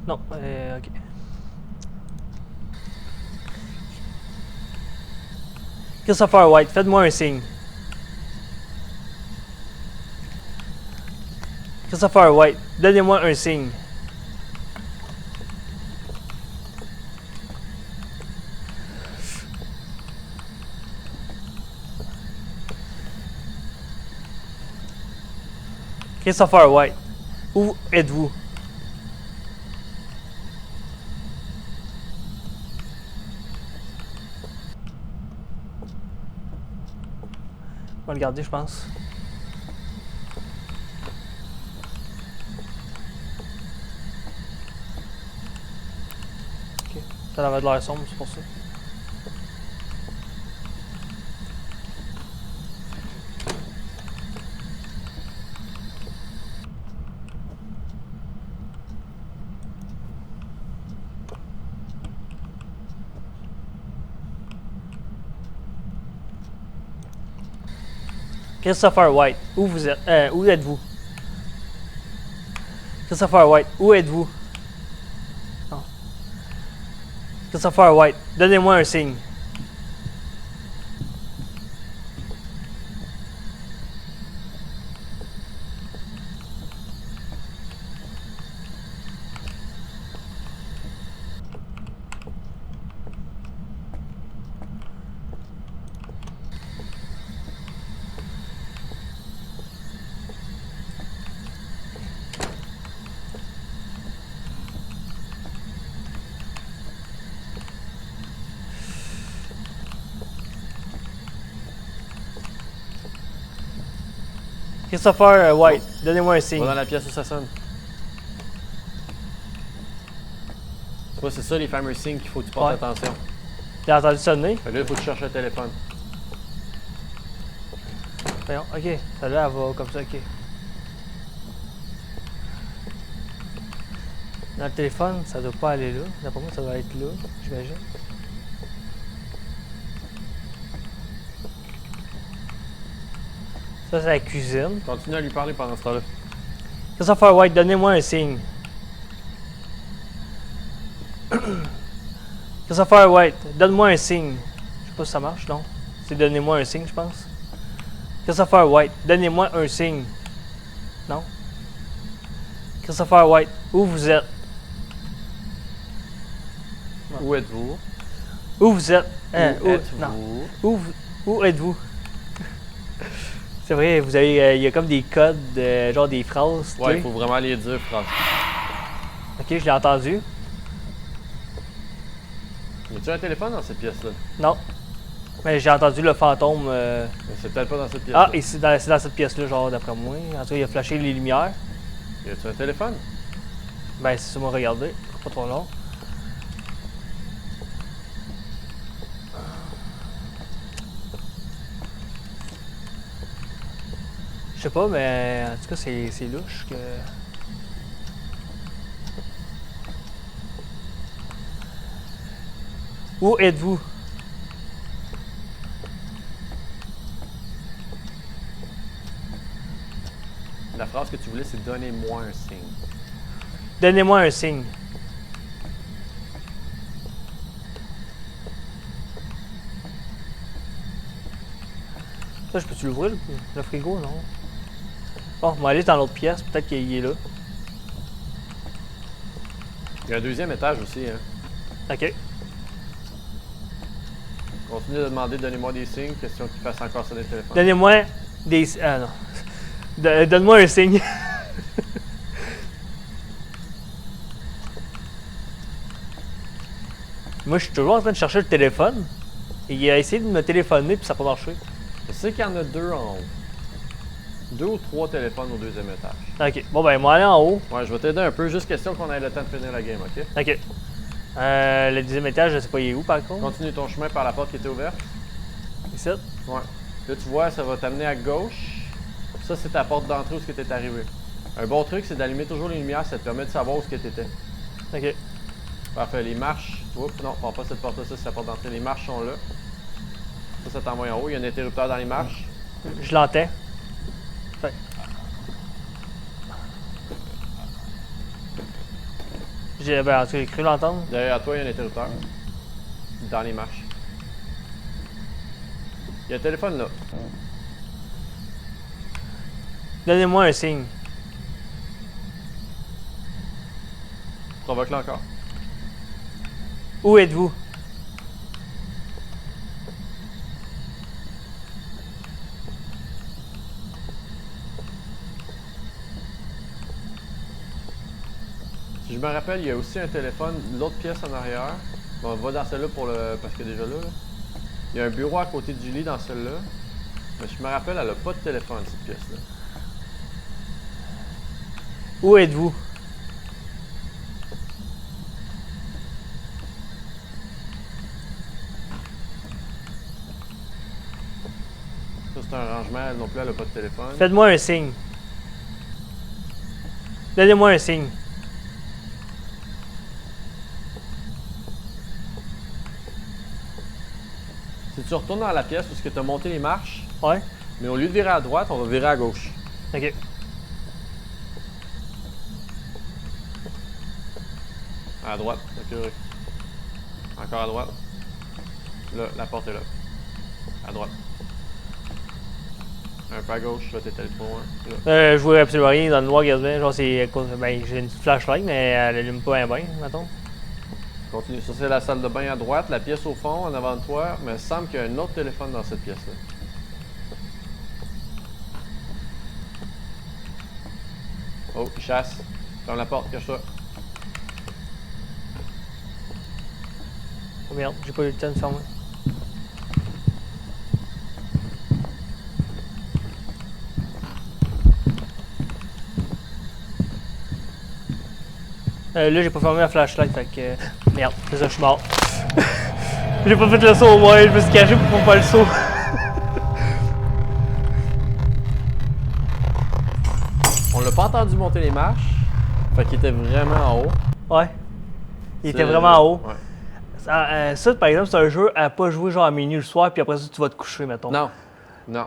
Non, ok. Christopher White, faites-moi un signe. Christopher White, donnez-moi un signe. Christopher White, où êtes-vous? On va le garder, je pense. Ok, ça avait de l'air sombre, c'est pour ça. Christopher White, où vous êtes? Où êtes-vous? Christopher White, où êtes-vous? Non. Christopher White, donnez-moi un signe. Christopher White, donnez-moi un signe. Va dans la pièce où ça sonne. Tu vois, c'est ça les fameux signes qu'il faut que tu portes Ouais. attention. J'ai entendu sonner. Fait que là, il faut que tu cherches le téléphone. Voyons, ok. Celle-là, elle va comme ça, ok. Dans le téléphone, ça doit pas aller là. D'après moi, ça doit être là, j'imagine. Ça, c'est la cuisine. Continue à lui parler pendant ce temps-là. Christopher White, donnez-moi un signe. Christopher White, donne-moi un signe. Je sais pas si ça marche, non? C'est donnez-moi un signe, je pense. Christopher White, donnez-moi un signe. Non? Christopher White, où vous êtes? Où êtes-vous? Où vous êtes? Où Non. êtes-vous? Où êtes-vous? C'est vrai, vous avez, il y a comme des codes, genre des phrases. tu Ouais, sais. il faut vraiment les dire, phrase. Ok, je l'ai entendu. Y a-tu un téléphone dans cette pièce-là? Non. Mais j'ai entendu le fantôme. Mais c'est peut-être pas dans cette pièce-là. Ah, et c'est dans cette pièce-là, genre, d'après moi. En tout cas, il a flashé les lumières. Y a-tu un téléphone? Ben, c'est ça, m'a regardé. Pas trop long. Je sais pas, mais en tout cas, c'est louche que. Où êtes-vous? La phrase que tu voulais, c'est donnez-moi un signe. Donnez-moi un signe. Ça, je peux-tu l'ouvrir, le frigo, non? Bon, on va aller dans l'autre pièce, peut-être qu'il est là. Il y a un deuxième étage aussi, hein. Ok. Continue de demander donnez-moi des signes, question qu'il fasse encore sonner le téléphone. Donnez-moi des. Ah non. Donne-moi un signe. Moi, je suis toujours en train de chercher le téléphone. Et il a essayé de me téléphoner, puis ça n'a pas marché. Je sais qu'il y en a deux en haut. 2 ou 3 téléphones au deuxième étage. Ok. Bon, ben, moi, aller en haut. Ouais, je vais t'aider un peu, juste question qu'on ait le temps de finir la game, ok? Ok. Le deuxième étage, je sais pas, il est où, par contre? Continue ton chemin par la porte qui était ouverte. Ici. Ouais. Là, tu vois, ça va t'amener à gauche. Ça, c'est ta porte d'entrée où tu es arrivé. Un bon truc, c'est d'allumer toujours les lumières, ça te permet de savoir où tu étais. Ok. Parfait, les marches. Oups, non, prends pas cette porte-là, ça, c'est la porte d'entrée. Les marches sont là. Ça t'envoie en haut. Il y a un interrupteur dans les marches. Je l'entends. Fait. Ben, en tout cas, j'ai cru l'entendre. Derrière toi, il y a un interrupteur. Dans les marches. Il y a un téléphone là. Donnez-moi un signe. Provoque-le encore. Où êtes-vous? Si je me rappelle, il y a aussi un téléphone, l'autre pièce en arrière. Bon, on va dans celle-là pour le. Parce que déjà là. Il y a un bureau à côté du lit dans celle-là. Mais je me rappelle, elle a pas de téléphone, cette pièce-là. Où êtes-vous? Ça, c'est un rangement, elle non plus, elle a pas de téléphone. Faites-moi un signe. Donnez-moi un signe. Si tu retournes dans la pièce où tu as monté les marches, Ouais. mais au lieu de virer à droite, on va virer à gauche. Ok. À droite, ok. Encore à droite. Là, la porte est là. À droite. Un peu à gauche, là, t'es allé trop loin. Là. Je vois absolument rien dans le noir quasiment. Genre, c'est. Ben, j'ai une petite flashlight, mais elle allume pas bien, mettons. Continue. Ça, c'est la salle de bain à droite, la pièce au fond, en avant de toi, mais il semble qu'il y a un autre téléphone dans cette pièce-là. Oh, il chasse. Ferme la porte, cache-toi. Oh merde, j'ai pas eu le temps de fermer. Là, j'ai pas fermé ma flashlight, fait que. Merde, c'est ça, je suis mort. J'ai pas fait le saut au moins, je me suis caché pour pas faire le saut. On l'a pas entendu monter les marches. Fait qu'il était vraiment en haut. Ouais. Il était vraiment en haut. Ouais. Ça, par exemple, c'est un jeu à pas jouer genre à minuit le soir, puis après ça, tu vas te coucher, mettons. Non. Non.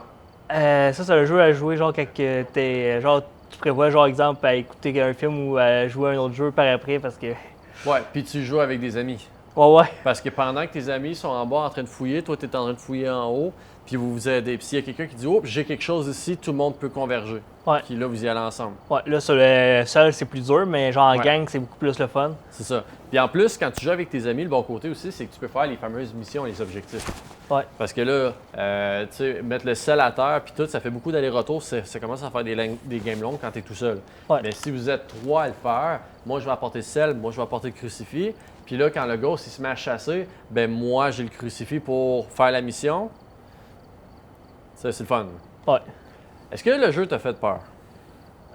Ça, c'est un jeu à jouer genre quand que t'es. Genre, tu prévois, genre, exemple, à écouter un film ou à jouer à un autre jeu par après parce que. Ouais, puis tu joues avec des amis. Ouais. Parce que pendant que tes amis sont en bas en train de fouiller, toi, tu es en train de fouiller en haut, puis vous vous aidez. Puis s'il y a quelqu'un qui dit « Oh, j'ai quelque chose ici », tout le monde peut converger. Ouais. Puis là, vous y allez ensemble. Ouais, là, sur le seul, c'est plus dur, mais genre en Ouais. gang, c'est beaucoup plus le fun. C'est ça. Puis en plus, quand tu joues avec tes amis, le bon côté aussi, c'est que tu peux faire les fameuses missions, les objectifs. Ouais. Parce que là, tu sais, mettre le sel à terre, puis tout, ça fait beaucoup d'allers-retours. Ça commence à faire des games longues quand tu es tout seul. Ouais. Mais si vous êtes trois à le faire, moi, je vais apporter le sel, moi, je vais apporter le crucifix. Puis là, quand le ghost il se met à chasser, ben moi, j'ai le crucifix pour faire la mission. Ça, c'est le fun. Ouais. Est-ce que le jeu t'a fait peur?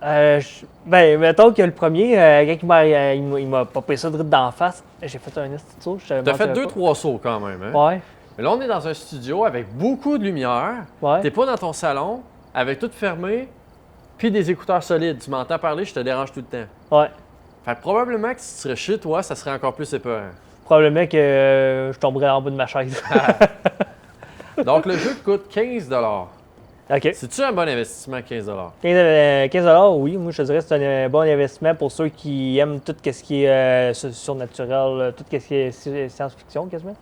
Ben, mettons que le premier, quand il m'a popé ça direct d'en face, j'ai fait un petit saut. T'as fait 2-3 sauts quand même, hein? Ouais. Mais là, on est dans un studio avec beaucoup de lumière. Ouais. T'es pas dans ton salon, avec tout fermé, puis des écouteurs solides. Tu m'entends parler, je te dérange tout le temps. Ouais. Fait que probablement que si tu serais chez toi, ça serait encore plus épeurant. Probablement que je tomberais en bas de ma chaise. Donc, le jeu coûte 15 $. OK. C'est-tu un bon investissement, 15 $? 15 oui. Moi, je te dirais que c'est un bon investissement pour ceux qui aiment tout ce qui est surnaturel, tout ce qui est science-fiction, quasiment.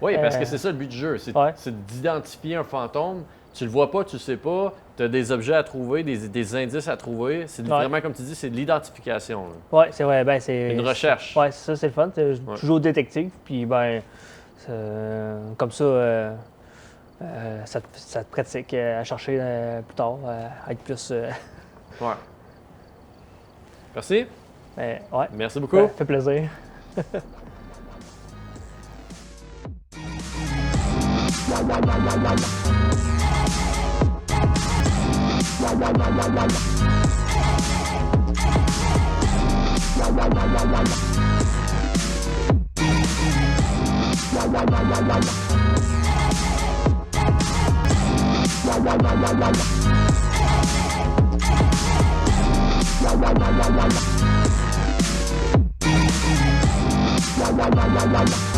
Oui, parce que c'est ça le but du jeu. C'est Ouais. d'identifier un fantôme. Tu le vois pas, tu le sais pas. Tu as des objets à trouver, des indices à trouver. C'est vraiment, comme tu dis, c'est de l'identification. Ouais, c'est vrai. Ben, c'est Une recherche. Ouais, c'est ça, c'est le fun. Tu joues au détective, puis ben, comme ça, ça te pratique à chercher plus tard, à être plus. Ouais. Merci. Ouais. Merci beaucoup. Ça fait plaisir. La